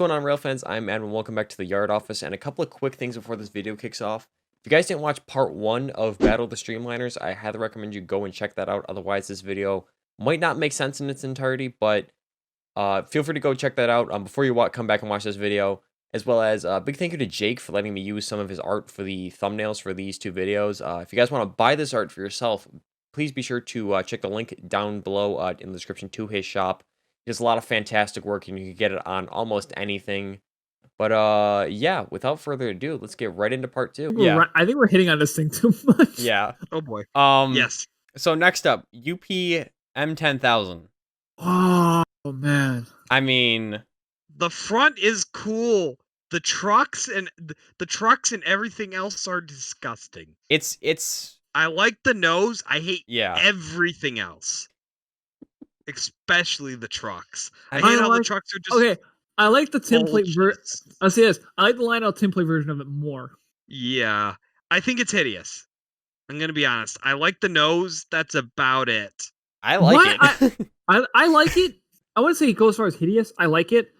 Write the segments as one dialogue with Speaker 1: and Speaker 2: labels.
Speaker 1: going on, Rail fans? I'm Adam. Welcome back to the Yard Office, and a couple of quick things before this video kicks off. If you guys didn't watch part 1 of Battle of the Streamliners, I highly recommend you go and check that out. Otherwise, this video might not make sense in its entirety, but feel free to go check that out before you come back and watch this video. As well as a big thank you to Jake for letting me use some of his art for the thumbnails for these two videos. If you guys want to buy this art for yourself, please be sure to check the link down below in the description to his shop. He does a lot of fantastic work, and you can get it on almost anything. But yeah, without further ado, let's get right into part 2.
Speaker 2: Yeah, I think we're hitting on this thing too much.
Speaker 1: Yeah.
Speaker 3: Oh boy.
Speaker 1: Yes. So next up, UP M10000.
Speaker 2: Oh man.
Speaker 1: I mean,
Speaker 3: the front is cool. The trucks and everything else are disgusting.
Speaker 1: It's.
Speaker 3: I like the nose. I hate
Speaker 1: everything
Speaker 3: else. Especially the trucks. I
Speaker 2: hate
Speaker 3: how
Speaker 2: the
Speaker 3: trucks are just
Speaker 2: okay. I like the template version. I'll say this: I like the Lionel template version of it more.
Speaker 3: Yeah, I think it's hideous. I'm gonna be honest. I like the nose. That's about it.
Speaker 1: I like it.
Speaker 2: I like it. I wouldn't say it goes as far as hideous. I like it.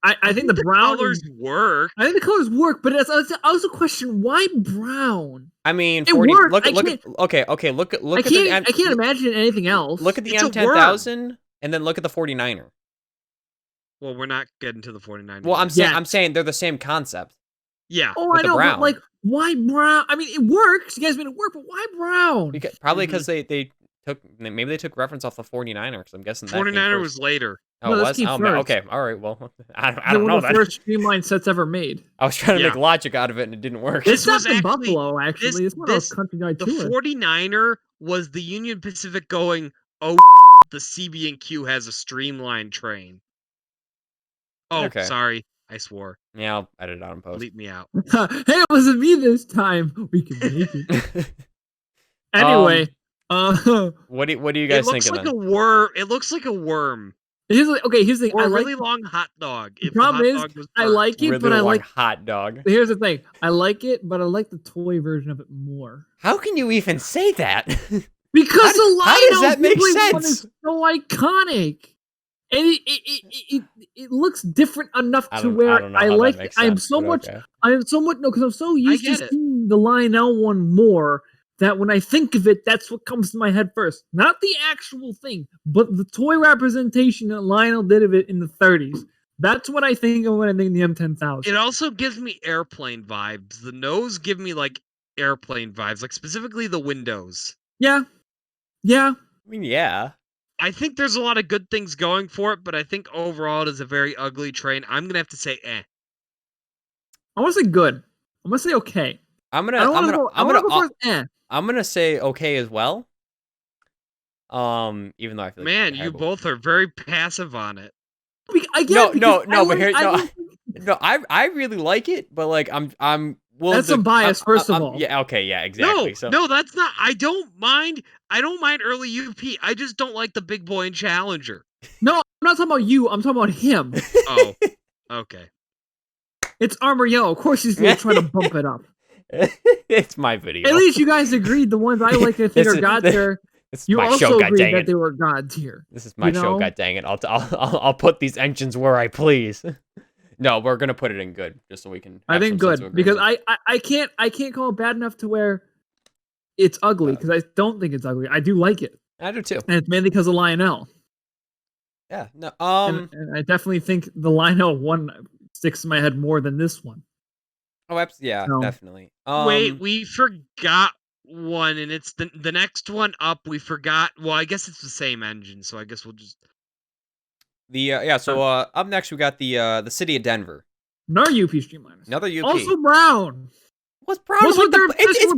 Speaker 2: I think the brown
Speaker 3: colors work.
Speaker 2: I think the colors work, but it's also a question: why brown?
Speaker 1: I mean,
Speaker 2: 40,
Speaker 1: look at okay. Look at
Speaker 2: I can't imagine anything else.
Speaker 1: Look at the M10000 and then look at the 49er.
Speaker 3: Well, we're not getting to the 49er.
Speaker 1: Well, I'm saying they're the same concept.
Speaker 3: Yeah.
Speaker 2: Oh, I know, but like, why brown? I mean, it works. You guys made it work, but why brown?
Speaker 1: Probably because they took reference off the 49er. Because I'm guessing
Speaker 3: 49er was later.
Speaker 1: Oh,
Speaker 2: no,
Speaker 1: it was? Oh, okay. All right. Well, I don't know.
Speaker 2: One of the first streamlined sets ever made.
Speaker 1: I was trying to make logic out of it, and it didn't work.
Speaker 2: This was in Buffalo, actually. It's one of those country guy tours.
Speaker 3: The 49er was the Union Pacific going, oh, the CB&Q has a streamlined train. Oh, okay. Sorry. I swore.
Speaker 1: Yeah, I'll edit it out in post.
Speaker 3: Bleep me out.
Speaker 2: Hey, it wasn't me this time. We can make it. Anyway.
Speaker 1: What do you guys think of
Speaker 3: it? Looks like a worm.
Speaker 2: Here's the thing.
Speaker 3: Or a really long hot dog.
Speaker 2: The problem is, I like it, but I like
Speaker 1: hot dog.
Speaker 2: Here's the thing. I like it, but I like the toy version of it more.
Speaker 1: How can you even say that?
Speaker 2: Because
Speaker 1: how does that make sense?
Speaker 2: Is so iconic. And it looks different enough to where I like it. I am so much because I'm so used to seeing the Lionel one more that when I think of it, that's what comes to my head first. Not the actual thing, but the toy representation that Lionel did of it in the 30s. That's what I think of when I think of the M10000.
Speaker 3: It also gives me airplane vibes. The nose give me like airplane vibes, like specifically the windows.
Speaker 2: Yeah.
Speaker 1: I mean, yeah.
Speaker 3: I think there's a lot of good things going for it, but I think overall it is a very ugly train. I'm gonna have to say, eh.
Speaker 2: I want to say good. I'm gonna say okay.
Speaker 1: I'm gonna say okay as well. Even though I feel
Speaker 3: like you both are very passive on it.
Speaker 1: I really like it, but like I'm well,
Speaker 2: that's some bias, first of all.
Speaker 1: Yeah, okay, yeah, exactly.
Speaker 3: No, that's not. I don't mind early UP. I just don't like the big boy and Challenger.
Speaker 2: No, I'm not talking about you. I'm talking about him.
Speaker 3: Oh, okay.
Speaker 2: It's Armor Yellow. Of course, he's gonna try to bump it up.
Speaker 1: It's my video.
Speaker 2: At least you guys agreed the ones I like to think are God tier. You also agreed that they were God tier.
Speaker 1: This is my show. God dang it! I'll put these engines where I please. No, we're gonna put it in good just so we can.
Speaker 2: I think good because I can't call it bad enough to where it's ugly because I don't think it's ugly. I do like it.
Speaker 1: I do too,
Speaker 2: and it's mainly because of Lionel.
Speaker 1: Yeah. No.
Speaker 2: And I definitely think the Lionel one sticks in my head more than this one.
Speaker 1: Oh, yeah, definitely.
Speaker 3: Wait, we forgot one, and it's the next one up. We forgot. Well, I guess it's the same engine, so I guess we'll just.
Speaker 1: So up next we got the City of Denver.
Speaker 2: Another UP Streamliners.
Speaker 1: Another UP.
Speaker 2: Also brown.
Speaker 1: What's brown? It's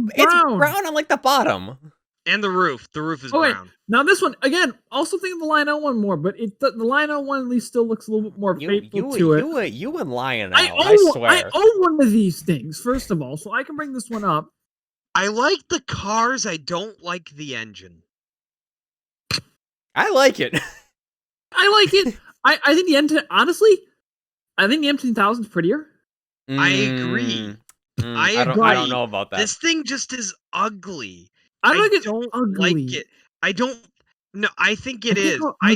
Speaker 1: brown on like the bottom.
Speaker 3: And the roof. The roof is brown.
Speaker 2: Now this one again. Also think of the Lionel one more, but the Lionel one at least still looks a little bit more faithful to it.
Speaker 1: You and Lionel.
Speaker 2: I
Speaker 1: swear.
Speaker 2: I own one of these things first of all, so I can bring this one up.
Speaker 3: I like the cars. I don't like the engine.
Speaker 1: I like it.
Speaker 2: I like it. I think the M10, honestly, I think the M10000's prettier.
Speaker 3: I agree. I
Speaker 1: don't know about that.
Speaker 3: This thing just is ugly.
Speaker 2: I don't
Speaker 3: like it. I don't. No, I think it is. I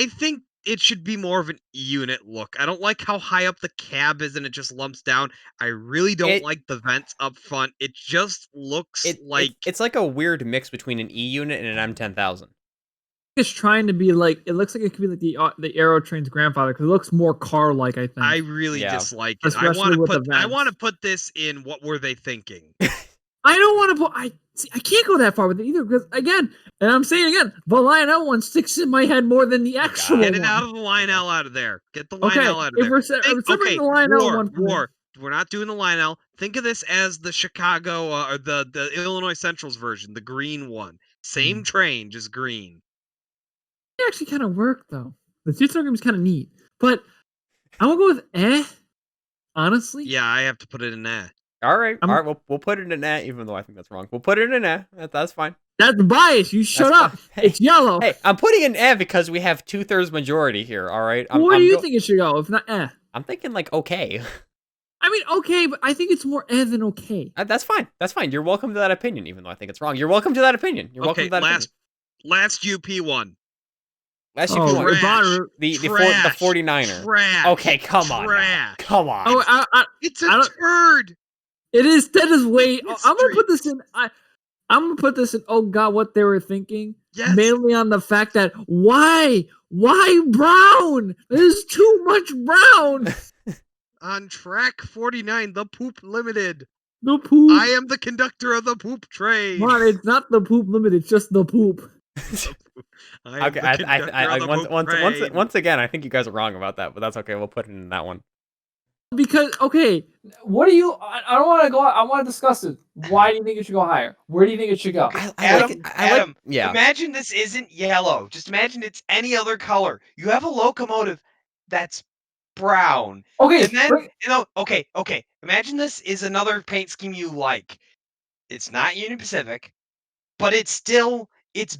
Speaker 3: think it should be more of an E-unit look. I don't like how high up the cab is and it just lumps down. I really don't like the vents up front. It just looks like...
Speaker 1: It's like a weird mix between an E-unit and an M10,000.
Speaker 2: It's trying to be like, it looks like it could be like the Aerotrain's grandfather, because it looks more car-like, I think.
Speaker 3: I really dislike it.
Speaker 2: Especially
Speaker 3: I want to put this in what were they thinking?
Speaker 2: I don't want to put... I can't go that far with it either, because, again, and I'm saying again, the Lionel one sticks in my head more than the actual one.
Speaker 3: Get it out of the Lionel out of there. Get the Lionel out of there.
Speaker 2: If we're separating the Lionel one from
Speaker 3: we're not doing the Lionel. Think of this as the Chicago or the Illinois Central's version, the green one. Same train, just green.
Speaker 2: It actually kind of worked, though. The two diagram is kind of neat, but I'm gonna go with honestly.
Speaker 3: Yeah, I have to put it in
Speaker 1: All right, we'll put it in even though I think that's wrong. We'll put it in That's fine.
Speaker 2: That's bias. You shut up.
Speaker 1: Hey,
Speaker 2: it's yellow.
Speaker 1: Hey, I'm putting in because we have 2/3 majority here. All right.
Speaker 2: Where do you think it should go? If not
Speaker 1: I'm thinking like okay.
Speaker 2: I mean, okay, but I think it's more than okay.
Speaker 1: That's fine. That's fine. You're welcome to that opinion, even though I think it's wrong. You're welcome to that opinion. You're welcome to that opinion.
Speaker 3: Last UP one.
Speaker 1: Last UP one. The 49er.
Speaker 3: Trash.
Speaker 1: Okay, come on. Come on.
Speaker 2: Oh,
Speaker 3: it's a turd.
Speaker 2: It is. That is way. I'm gonna put this in. I'm gonna put this in. Oh God, what they were thinking.
Speaker 3: Yes.
Speaker 2: Mainly on the fact that why brown? There's too much brown.
Speaker 3: On track 49, the Poop Limited.
Speaker 2: The poop.
Speaker 3: I am the conductor of the poop train.
Speaker 2: Man, it's not the Poop Limited. It's just the poop.
Speaker 1: Okay, once again, I think you guys are wrong about that, but that's okay. We'll put it in that one.
Speaker 2: Because what do you? I don't want to go. I want to discuss it. Why do you think it should go higher? Where do you think it should go?
Speaker 4: Adam, imagine this isn't yellow. Just imagine it's any other color. You have a locomotive that's brown.
Speaker 2: Okay,
Speaker 4: and then okay. Imagine this is another paint scheme you like. It's not Union Pacific, but it's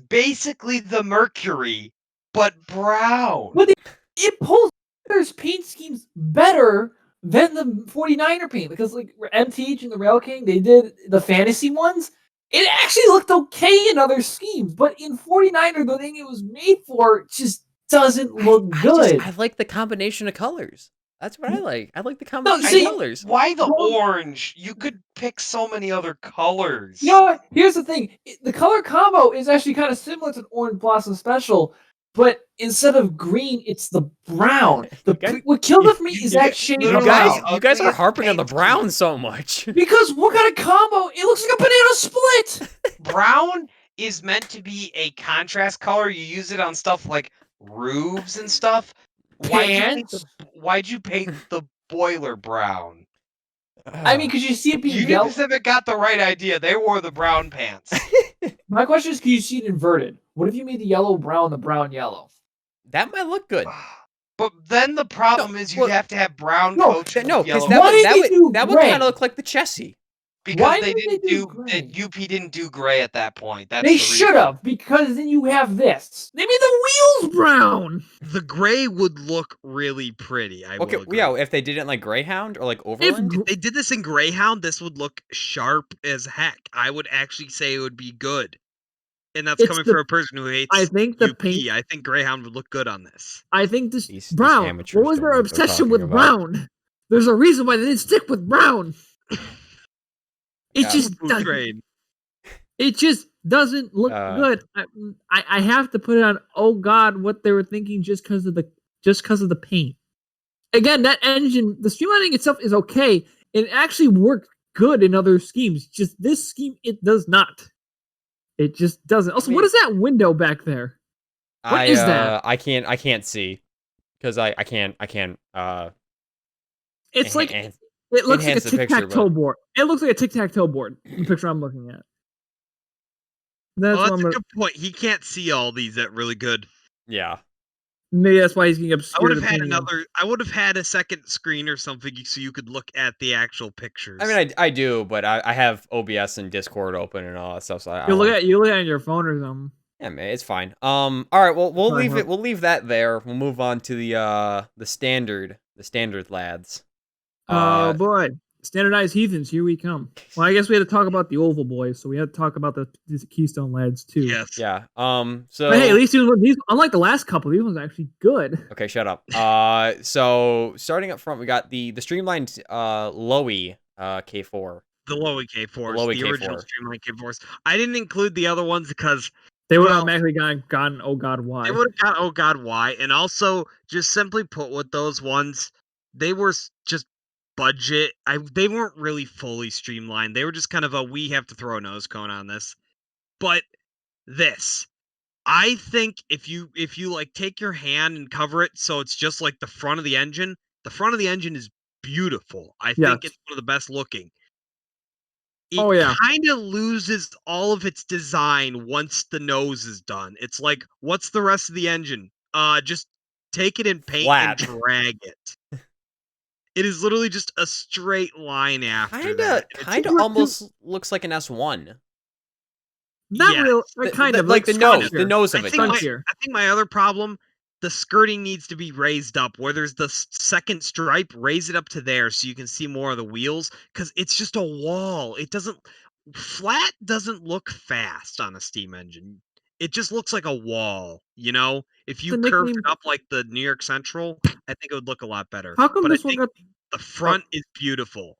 Speaker 4: basically the Mercury, but brown.
Speaker 2: But it pulls there's paint schemes better than the 49er paint, because like MTH and the Rail King, they did the fantasy ones. It actually looked okay in other schemes, but in 49er, the thing it was made for just doesn't look good.
Speaker 1: I like the combination of colors. That's what I like. I like the combination of colors.
Speaker 4: Why the orange? You could pick so many other colors.
Speaker 2: You know what? Here's the thing. The color combo is actually kind of similar to the Orange Blossom Special, but instead of green, it's the brown. What killed it for me is that shade of brown.
Speaker 1: You guys are harping on the brown so much.
Speaker 2: Because what kind of combo? It looks like a banana split.
Speaker 4: Brown is meant to be a contrast color. You use it on stuff like roofs and stuff. Why'd you paint the boiler brown?
Speaker 2: I mean, because you see it being
Speaker 4: Union
Speaker 2: yellow.
Speaker 4: Pacific got the right idea. They wore the brown pants.
Speaker 2: My question is, can you see it inverted? What if you made the yellow brown, the brown yellow?
Speaker 1: That might look good.
Speaker 4: But then the problem is you have to have brown coach.
Speaker 1: No, because
Speaker 4: yellow.
Speaker 1: that would kind of look like the chassis.
Speaker 4: Because UP didn't do gray at that point.
Speaker 2: They should have, because then you have this. They made the wheels brown.
Speaker 3: The gray would look really pretty.
Speaker 1: If they did it in like Greyhound or like Overland.
Speaker 3: If they did this in Greyhound, this would look sharp as heck. I would actually say it would be good. And that's coming from a person who hates
Speaker 2: I think the
Speaker 3: UP.
Speaker 2: paint.
Speaker 3: I think Greyhound would look good on this.
Speaker 2: I think this brown. What was their obsession with brown? There's a reason why they didn't stick with brown. It just doesn't look good. I have to put it on. Oh God, what they were thinking just because of the paint. Again, that engine, the streamlining itself is okay. It actually worked good in other schemes. Just this scheme, it does not. It just doesn't. Also, what is that window back there? What is that?
Speaker 1: I can't see because I can't.
Speaker 2: It's like. It looks like a tic-tac-toe board. It looks like a tic-tac-toe board. The picture I'm looking at.
Speaker 3: That's a good point. He can't see all these that really good.
Speaker 1: Yeah.
Speaker 2: Maybe that's why he's getting obscured.
Speaker 3: I would have had a second screen or something so you could look at the actual pictures.
Speaker 1: I mean, I do, but I have OBS and Discord open and all that stuff. So
Speaker 2: you look at it on your phone or something.
Speaker 1: Yeah, man, it's fine. All right, well, we'll leave it. We'll leave that there. We'll move on to the standard lads.
Speaker 2: Oh boy. Standardized heathens, here we come. Well, I guess we had to talk about the Oval Boys, so we had to talk about the Keystone lads too.
Speaker 3: Yes.
Speaker 1: Yeah.
Speaker 2: So, but hey, at least these, unlike the last couple, these ones are actually good.
Speaker 1: Okay, shut up. So starting up front, we got the streamlined Lowy K4.
Speaker 3: The Lowy K4s, the original streamlined K4s. I didn't include the other ones because
Speaker 2: they would have automatically gotten oh god why.
Speaker 3: They would have got oh god why, and also just simply put with those ones, they were just budget. They weren't really fully streamlined. They were just kind of a we have to throw a nose cone on this. But this, I think if you like take your hand and cover it so it's just like the front of the engine is beautiful. I think it's one of the best looking. It kind of loses all of its design once the nose is done. It's like, what's the rest of the engine? Just take it and paint and drag it. It is literally just a straight line after that.
Speaker 1: Kinda almost looks like an S1.
Speaker 2: Not real, kind of
Speaker 1: like the nose of it.
Speaker 3: I think my other problem, the skirting needs to be raised up. Where there's the second stripe, raise it up to there so you can see more of the wheels. Because it's just a wall. Flat doesn't look fast on a steam engine. It just looks like a wall, you know? If you curved it up like the New York Central, I think it would look a lot better.
Speaker 2: How come this one got...
Speaker 3: The front is beautiful.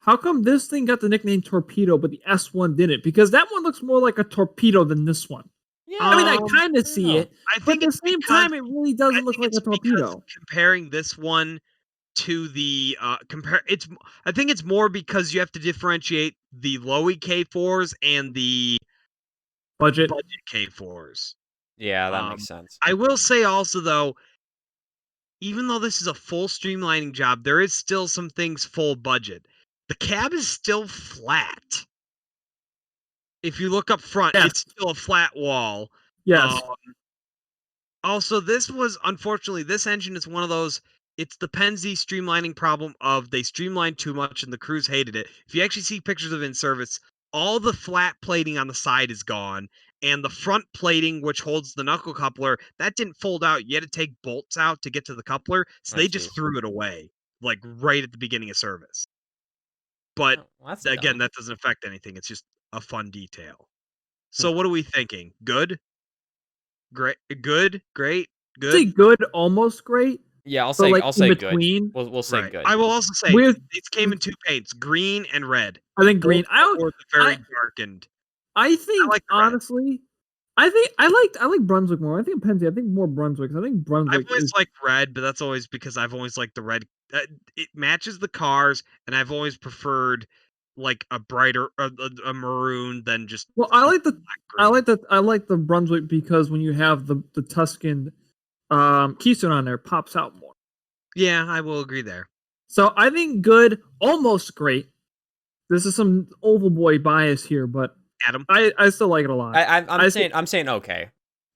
Speaker 2: How come this thing got the nickname Torpedo, but the S1 didn't? Because that one looks more like a torpedo than this one. Yeah, I mean, I kind of see it, but at the same time, it really doesn't look like a torpedo.
Speaker 3: Comparing this one to the I think it's more because you have to differentiate the Lowy K4s and the
Speaker 2: budget
Speaker 3: K4s.
Speaker 1: Yeah, that makes sense.
Speaker 3: I will say also though, even though this is a full streamlining job, there is still some things full budget. The cab is still flat. If you look up front, it's still a flat wall.
Speaker 2: Yes.
Speaker 3: Also, unfortunately, this engine is one of those, it's the Penzi streamlining problem of they streamlined too much and the crews hated it. If you actually see pictures of it in service, all the flat plating on the side is gone. And the front plating, which holds the knuckle coupler, that didn't fold out. You had to take bolts out to get to the coupler. So they just threw it away, like right at the beginning of service. But again, that doesn't affect anything. It's just a fun detail. So what are we thinking? Good? Great? Good? Great? Good?
Speaker 2: Say good, almost great.
Speaker 1: Yeah, I'll say good. We'll say good.
Speaker 3: I will also say it came in two paints, green and red.
Speaker 2: I think green.
Speaker 3: Very darkened.
Speaker 2: I think honestly, I like Brunswick more. I think Penzi. I think more Brunswick. I think Brunswick.
Speaker 3: I've always liked red, but that's always because I've always liked the red. It matches the cars, and I've always preferred like a brighter a maroon than just.
Speaker 2: Well, I like the Brunswick because when you have the Tuscan keystone on there, it pops out more.
Speaker 3: Yeah, I will agree there.
Speaker 2: So I think good, almost great. This is some Oval Boy bias here, but
Speaker 3: Adam,
Speaker 2: I still like it a lot.
Speaker 1: I'm saying okay.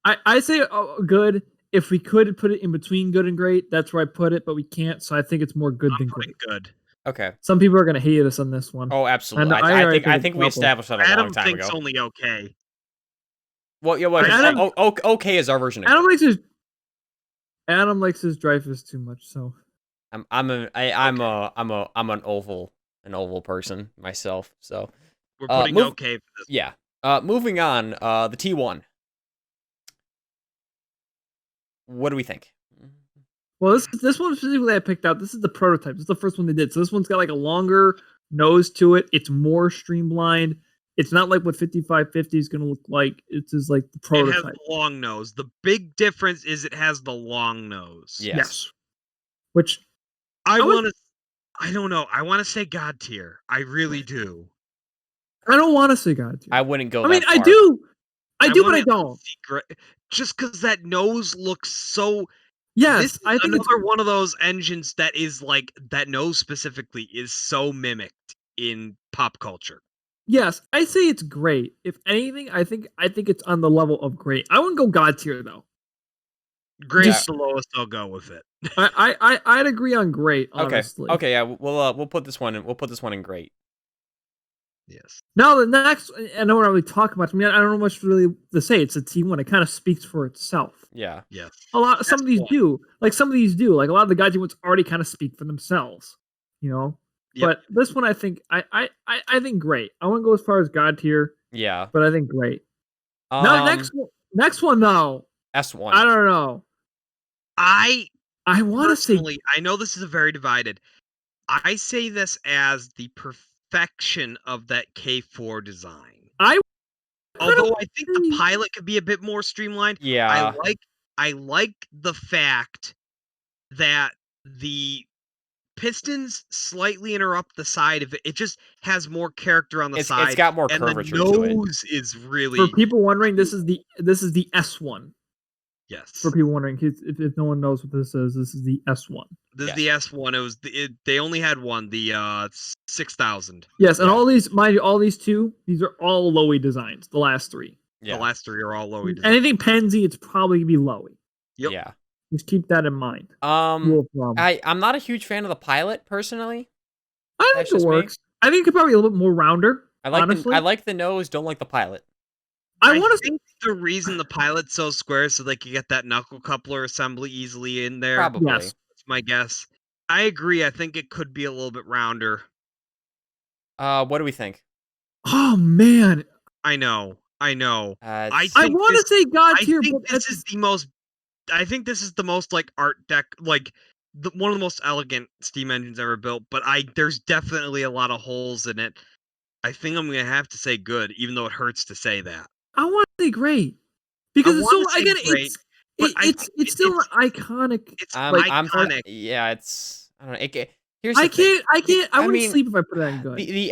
Speaker 2: I say good. If we could put it in between good and great, that's where I put it, but we can't. So I think it's more good than great.
Speaker 3: Good.
Speaker 1: Okay.
Speaker 2: Some people are going to hate us on this one.
Speaker 1: Oh, absolutely. I think we established that a long time ago.
Speaker 3: Adam thinks only okay.
Speaker 1: Well, yeah. Well, okay is our version of
Speaker 2: Adam likes his Dreyfus too much. So
Speaker 1: I'm an oval person myself. So
Speaker 3: we're putting okay for this.
Speaker 1: Yeah. Moving on. The T1. What do we think?
Speaker 2: Well, this one specifically I picked out. This is the prototype. This is the first one they did. So this one's got like a longer nose to it. It's more streamlined. It's not like what 5550 is going to look like. It's just like the prototype.
Speaker 3: It has the long nose. The big difference is it has the long nose.
Speaker 2: Yes. Which
Speaker 3: I don't know. I want to say God tier. I really do.
Speaker 2: I don't want to say God tier.
Speaker 1: I wouldn't go.
Speaker 2: I mean, I do, but I don't.
Speaker 3: Just because that nose looks so.
Speaker 2: Yes, I think
Speaker 3: another one of those engines that is like that nose specifically is so mimicked in pop culture.
Speaker 2: Yes, I say it's great. If anything, I think it's on the level of great. I wouldn't go God tier though.
Speaker 3: Great is the lowest I'll go with it.
Speaker 2: I'd agree on great. Honestly.
Speaker 1: Okay. Yeah. We'll put this one in. We'll put this one in great.
Speaker 3: Yes.
Speaker 2: Now the next, I don't really talk much. I mean, I don't know much really to say. It's a T1. It kind of speaks for itself.
Speaker 1: Yeah.
Speaker 3: Yes.
Speaker 2: Some of these do. Like a lot of the guys T1s already kind of speak for themselves. You know. But this one, I think I think great. I wouldn't go as far as God tier.
Speaker 1: Yeah.
Speaker 2: But I think great. Now next one though.
Speaker 1: S1.
Speaker 2: I don't know.
Speaker 3: I
Speaker 2: want to say.
Speaker 3: I know this is a very divided. I say this as the perfection of that K4 design. Although I think the pilot could be a bit more streamlined.
Speaker 1: Yeah.
Speaker 3: I like the fact that the pistons slightly interrupt the side of it. It just has more character on the side.
Speaker 1: It's got more
Speaker 3: and
Speaker 1: curvature
Speaker 3: the
Speaker 1: to it.
Speaker 3: nose is really.
Speaker 2: For people wondering, this is the S1.
Speaker 3: Yes.
Speaker 2: For people wondering, if no one knows what this is the S1.
Speaker 3: This is the S1. It was they only had one, the 6000.
Speaker 2: Yes, and all these, mind you, all these two, these are all Lowy designs. The last three.
Speaker 3: Yeah. The last three are all Lowy designs.
Speaker 2: Anything Penzi, it's probably gonna be Lowy.
Speaker 3: Yep.
Speaker 1: Yeah.
Speaker 2: Just keep that in mind.
Speaker 1: I'm not a huge fan of the pilot personally.
Speaker 2: I think it works. I think it could probably be a little bit more rounder.
Speaker 1: I like the nose. Don't like the pilot.
Speaker 3: I think the reason the pilot's so square is so they can get that knuckle coupler assembly easily in there.
Speaker 1: Probably.
Speaker 2: Yes.
Speaker 3: That's my guess. I agree. I think it could be a little bit rounder.
Speaker 1: What do we think?
Speaker 2: Oh man.
Speaker 3: I know. I
Speaker 2: want to say God tier, but
Speaker 3: this is the most. I think this is the most like art deck, like one of the most elegant steam engines ever built. But there's definitely a lot of holes in it. I think I'm gonna have to say good, even though it hurts to say that.
Speaker 2: I want to say great because it's so again, it's still iconic.
Speaker 3: It's iconic.
Speaker 1: Yeah, it's. I don't know. Here's
Speaker 2: I can't. I wouldn't sleep if I put that in good.
Speaker 1: The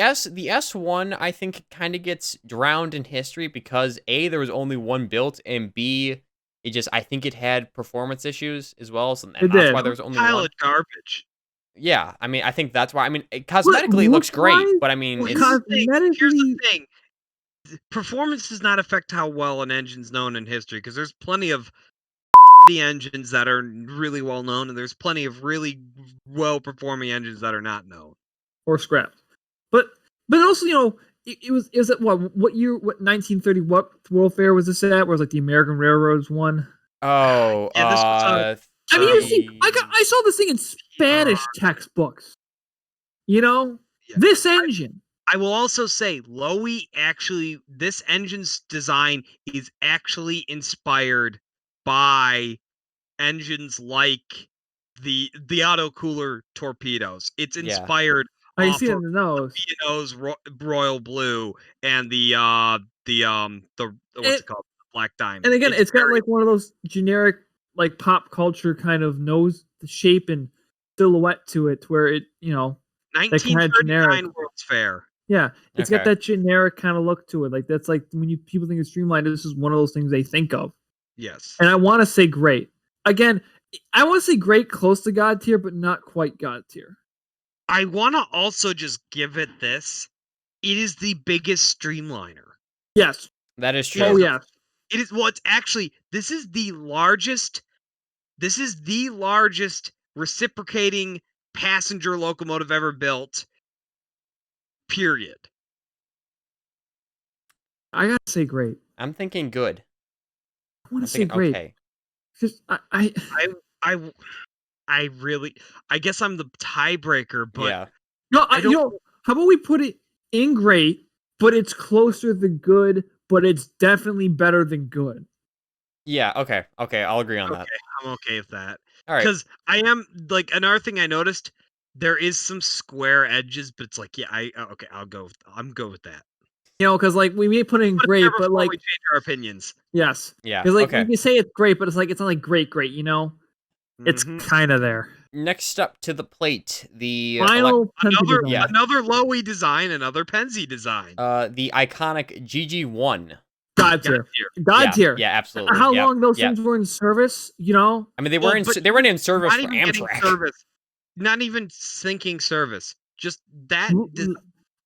Speaker 1: S1 I think kind of gets drowned in history because A, there was only one built, and B, I think it had performance issues as well. So that's why there was only one.
Speaker 3: Garbage.
Speaker 1: Yeah, I mean, I think that's why. I mean, cosmetically it looks great, but I mean,
Speaker 3: here's the thing. Performance does not affect how well an engine's known in history, because there's plenty of the engines that are really well known, and there's plenty of really well performing engines that are not known
Speaker 2: or scrapped. But also, you know, it was at what year? What 1930? What World Fair was this at? Where it was like the American Railroads one?
Speaker 1: Oh,
Speaker 3: yeah, this was
Speaker 2: I mean, I saw this thing in Spanish textbooks. You know, this engine.
Speaker 3: I will also say, Lowy this engine's design is actually inspired by engines like the auto cooler torpedoes. It's inspired.
Speaker 2: I see it in the nose.
Speaker 3: Torpedoes, Royal Blue, and the what's it called, Black Diamond.
Speaker 2: And again, it's got like one of those generic like pop culture kind of nose shape and silhouette to it, where it
Speaker 3: 1939 World's Fair.
Speaker 2: Yeah, it's got that generic kind of look to it. Like that's like when people think of Streamliner, this is one of those things they think of.
Speaker 3: Yes.
Speaker 2: And I want to say great. Again, I want to say great, close to God tier, but not quite God tier.
Speaker 3: I want to also just give it this. It is the biggest Streamliner.
Speaker 2: Yes.
Speaker 1: That is true.
Speaker 2: Oh, yeah.
Speaker 3: It is. Well, it's actually, this is the largest reciprocating passenger locomotive ever built. Period.
Speaker 2: I gotta say great.
Speaker 1: I'm thinking good.
Speaker 2: I want to say great.
Speaker 1: Okay.
Speaker 2: Because
Speaker 3: I really, I guess I'm the tiebreaker, but
Speaker 1: yeah.
Speaker 2: No, how about we put it in great, but it's closer to good, but it's definitely better than good.
Speaker 1: Yeah. Okay. I'll agree on that.
Speaker 3: I'm okay with that.
Speaker 1: All right.
Speaker 3: Because I am like another thing I noticed. There is some square edges, but it's like, I'm good with that.
Speaker 2: You know, because like we may put in great, but like
Speaker 3: we change our opinions.
Speaker 2: Yes.
Speaker 1: Yeah.
Speaker 2: Because like you say it's great, but it's not like great. You know, it's kind of there.
Speaker 1: Next up to the plate, the
Speaker 2: final
Speaker 3: another Lowy design, another Penzi design.
Speaker 1: The iconic GG1.
Speaker 2: God tier.
Speaker 1: Yeah, absolutely.
Speaker 2: How long those things were in service? You know,
Speaker 1: I mean, they weren't in service for Amtrak.
Speaker 3: Not even sinking service. Just that.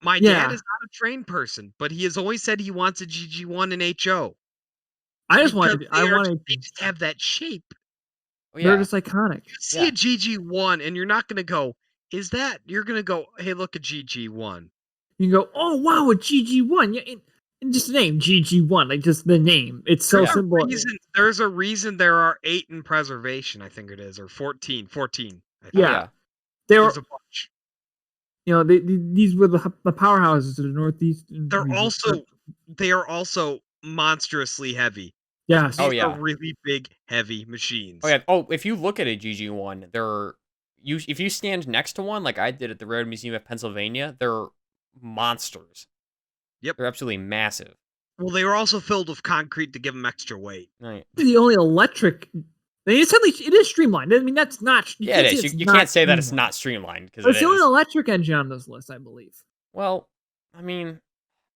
Speaker 3: My dad is not a train person, but he has always said he wants a GG1 and HO.
Speaker 2: I wanted.
Speaker 3: They just have that shape.
Speaker 1: Oh, yeah.
Speaker 2: They're just iconic.
Speaker 3: You see a GG1, and you're not gonna go. Is that? You're gonna go. Hey, look at GG1.
Speaker 2: You can go. Oh wow, a GG1. Yeah, and just the name GG1, like just the name. It's so simple.
Speaker 3: There's a reason there are 8 in preservation. I think it is, or 14. 14.
Speaker 2: Yeah. There's
Speaker 3: a bunch.
Speaker 2: These were the powerhouses of the Northeast.
Speaker 3: They are also monstrously heavy.
Speaker 2: Yes.
Speaker 3: These are really big, heavy machines.
Speaker 1: Oh yeah. Oh, if you look at a GG1, if you stand next to one like I did at the Railroad Museum of Pennsylvania, they're monsters.
Speaker 3: Yep.
Speaker 1: They're absolutely massive.
Speaker 3: Well, they were also filled with concrete to give them extra weight.
Speaker 1: Right.
Speaker 2: The only electric. It is streamlined. I mean, that's not.
Speaker 1: Yeah, it is. You can't say that it's not streamlined because
Speaker 2: it's the only electric engine on this list, I believe.
Speaker 1: Well, I mean,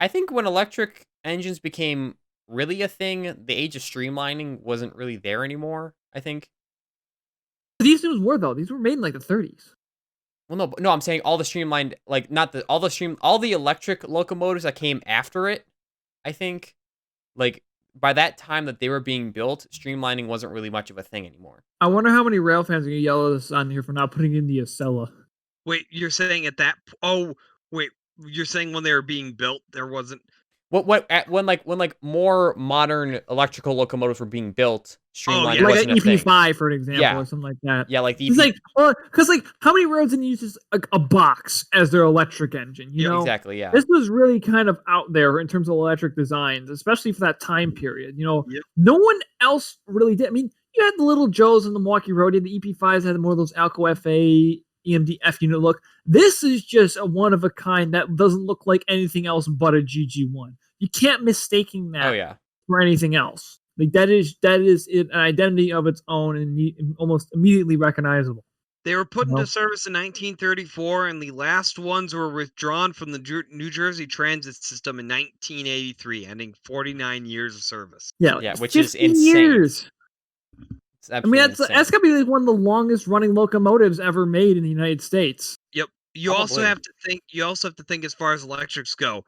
Speaker 1: I think when electric engines became really a thing, the age of streamlining wasn't really there anymore, I think.
Speaker 2: These things were, though. These were made in like the 30s.
Speaker 1: Well, no, I'm saying all the streamlined, like all the electric locomotives that came after it, I think, like by that time that they were being built, streamlining wasn't really much of a thing anymore.
Speaker 2: I wonder how many rail fans are gonna yell at us on here for not putting in the Acela.
Speaker 3: Wait, you're saying at that? Oh, wait, you're saying when they were being built, there wasn't.
Speaker 1: When more modern electrical locomotives were being built, streamlining
Speaker 2: like
Speaker 1: wasn't
Speaker 2: an
Speaker 1: a thing.
Speaker 2: EP5 for an example, or something like that.
Speaker 1: Yeah, like the
Speaker 2: EP. Because how many roads uses a box as their electric engine? You know,
Speaker 1: exactly. Yeah,
Speaker 2: this was really kind of out there in terms of electric designs, especially for that time period. No one else really did. I mean, you had the Little Joes and the Milwaukee Roadie. The EP5s had more of those Alco FA EMD-F unit look. This is just a one of a kind that doesn't look like anything else but a GG1. You can't mistaking that for anything else. Like that is an identity of its own and almost immediately recognizable.
Speaker 3: They were put into service in 1934, and the last ones were withdrawn from the New Jersey Transit System in 1983, ending 49 years of service.
Speaker 2: Yeah,
Speaker 1: which is insane.
Speaker 2: Years. I mean, that's gonna be like one of the longest running locomotives ever made in the United States.
Speaker 3: Yep. You also have to think. You also have to think as far as electrics go.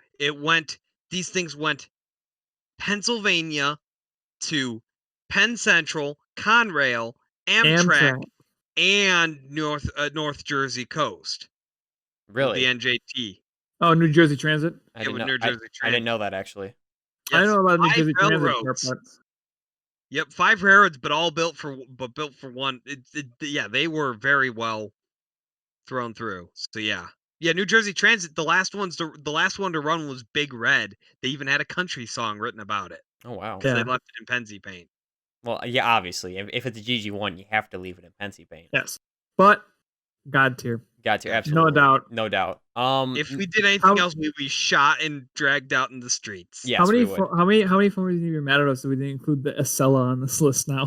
Speaker 3: These things went Pennsylvania to Penn Central, Conrail, Amtrak. And North Jersey coast.
Speaker 1: Really?
Speaker 3: The NJT.
Speaker 2: Oh, New Jersey Transit?
Speaker 1: I didn't know that, actually.
Speaker 2: Yes. I don't know about New Jersey Transit.
Speaker 3: Yep, 5 railroads, but all built for one. They were very well thrown through. So yeah, New Jersey Transit. The last one to run was Big Red. They even had a country song written about it.
Speaker 1: Oh wow!
Speaker 3: They left it in Pennsy paint.
Speaker 1: Well, yeah, obviously, if it's a GG1, you have to leave it in Pennsy paint.
Speaker 2: Yes, but God tier.
Speaker 1: God tier, absolutely. No doubt.
Speaker 3: If we did anything else, we'd be shot and dragged out in the streets.
Speaker 1: Yes,
Speaker 2: how many formers are mad at us that we didn't include the Acela on this list now?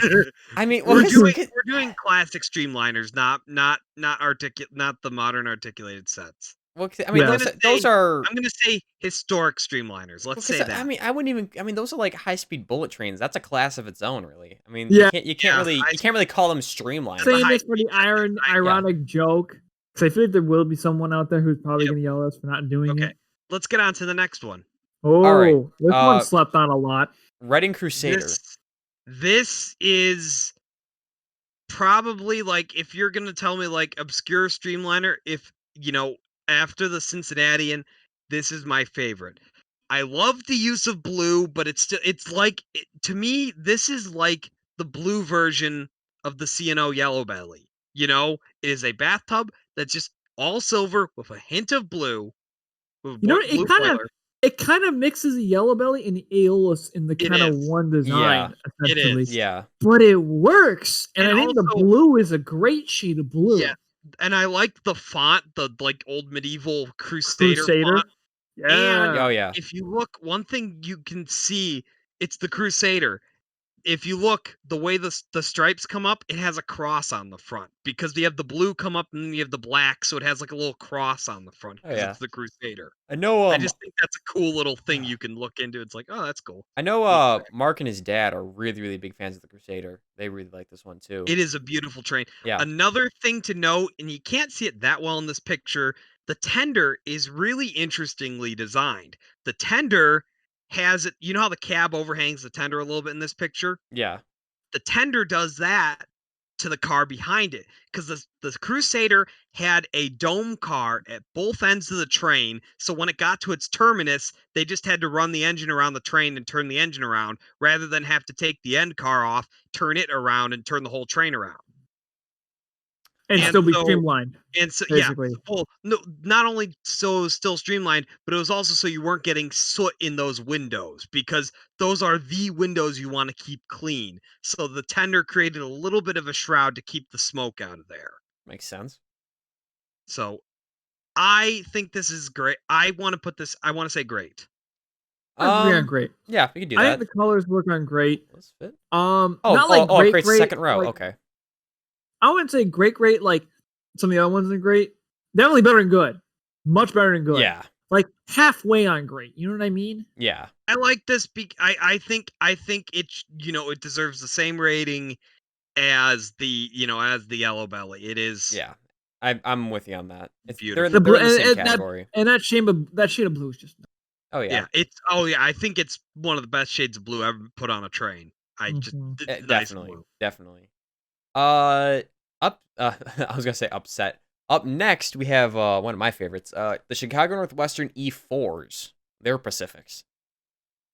Speaker 3: I mean, we're doing classic streamliners, not the modern articulated sets.
Speaker 1: Well, I mean, those are.
Speaker 3: I'm going to say historic streamliners. Let's say that.
Speaker 1: I mean, I wouldn't even. I mean, those are like high-speed bullet trains. That's a class of its own, really. I mean, you can't really call them streamliners.
Speaker 2: Saying this for the ironic joke, because I feel like there will be someone out there who's probably going to yell at us for not doing it.
Speaker 3: Let's get on to the next one.
Speaker 2: Oh, all right. This one slept on a lot.
Speaker 1: Reading Crusader.
Speaker 3: This is probably like, if you're going to tell me like obscure streamliner, after the Cincinnatian, this is my favorite. I love the use of blue, but to me, this is like the blue version of the C&O Yellow Belly. It is a bathtub that's just all silver with a hint of blue.
Speaker 2: It kind of mixes the Yellow Belly and the Aeolus in the kind of one design.
Speaker 3: It is.
Speaker 1: Yeah.
Speaker 2: But it works. And I think the blue is a great shade of blue. Yeah.
Speaker 3: And I like the font, the like old medieval Crusader font.
Speaker 2: Yeah.
Speaker 3: And if you look, one thing you can see, it's the Crusader. If you look, the way the stripes come up, it has a cross on the front because you have the blue come up and then you have the black, so it has like a little cross on the front. It's the Crusader.
Speaker 1: I know.
Speaker 3: I just think that's a cool little thing you can look into. It's like, oh, that's cool.
Speaker 1: I know. Mark and his dad are really, really big fans of the Crusader. They really like this one too.
Speaker 3: It is a beautiful train.
Speaker 1: Yeah.
Speaker 3: Another thing to note, and you can't see it that well in this picture, the tender is really interestingly designed. The tender has it, how the cab overhangs the tender a little bit in this picture?
Speaker 1: Yeah.
Speaker 3: The tender does that to the car behind it because the Crusader had a dome car at both ends of the train, so when it got to its terminus, they just had to run the engine around the train and turn the engine around rather than have to take the end car off, turn it around, and turn the whole train around.
Speaker 2: and still be streamlined.
Speaker 3: And so,
Speaker 2: basically.
Speaker 3: yeah, well, no, not only so still streamlined, but it was also so you weren't getting soot in those windows, because those are the windows you want to keep clean. So the tender created a little bit of a shroud to keep the smoke out of there.
Speaker 1: Makes sense.
Speaker 3: So I think this is great. I want to say great.
Speaker 2: I agree on great.
Speaker 1: Yeah, we could do
Speaker 2: that.
Speaker 1: I
Speaker 2: think the colors work on great.
Speaker 1: Let's fit.
Speaker 2: Not like great,
Speaker 1: second row.
Speaker 2: Like,
Speaker 1: okay.
Speaker 2: I wouldn't say great like some of the other ones are great. Definitely better than good. Much better than good.
Speaker 1: Yeah.
Speaker 2: Like halfway on great. You know what I mean?
Speaker 1: Yeah.
Speaker 3: I like this. I think it it deserves the same rating as the Yellow Belly. It is.
Speaker 1: Yeah. I'm with you on that. It's
Speaker 3: beautiful.
Speaker 1: They're in the same category.
Speaker 2: That shade of blue is just.
Speaker 1: Oh yeah.
Speaker 3: I think it's one of the best shades of blue ever put on a train.
Speaker 1: Definitely. I was gonna say upset. Up next, we have one of my favorites, the Chicago Northwestern E4s. They're Pacifics.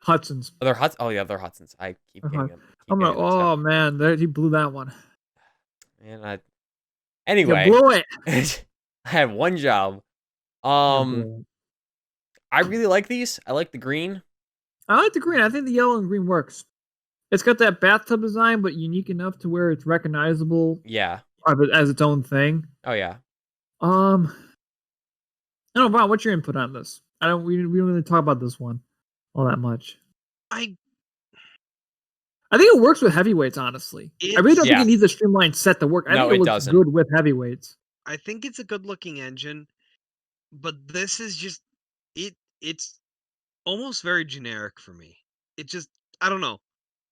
Speaker 2: Hudsons.
Speaker 1: Oh, they're Hudsons. Oh yeah, they're Hudsons. I keep getting them.
Speaker 2: I'm like, oh man, he blew that one.
Speaker 1: And anyway,
Speaker 2: you blew it.
Speaker 1: I had one job. I really like these. I like the green.
Speaker 2: I like the green. I think the yellow and green works. It's got that bathtub design, but unique enough to where it's recognizable.
Speaker 1: Yeah.
Speaker 2: As its own thing.
Speaker 1: Oh yeah.
Speaker 2: I don't know, Bob, what's your input on this? We don't really talk about this one all that much.
Speaker 3: I
Speaker 2: think it works with heavyweights, honestly. I really don't think it needs a streamlined set to work. I think it looks good with heavyweights.
Speaker 3: I think it's a good looking engine, but this is just it's almost very generic for me. It just, I don't know.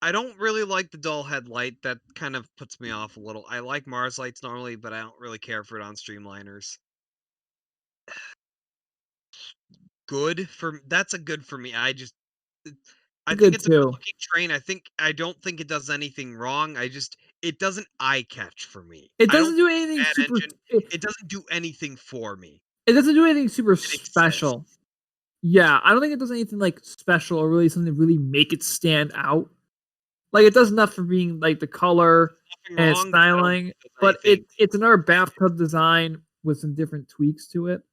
Speaker 3: I don't really like the dull headlight. That kind of puts me off a little. I like Mars lights normally, but I don't really care for it on Streamliners. That's a good for me. I think it's a good looking train. I don't think it does anything wrong. It doesn't eye catch for me.
Speaker 2: It doesn't do anything super.
Speaker 3: It doesn't do anything for me.
Speaker 2: It doesn't do anything super special. Yeah, I don't think it does anything like special or really something to really make it stand out. Like it does enough for being like the color and styling, but it's another bathtub design with some different tweaks to it.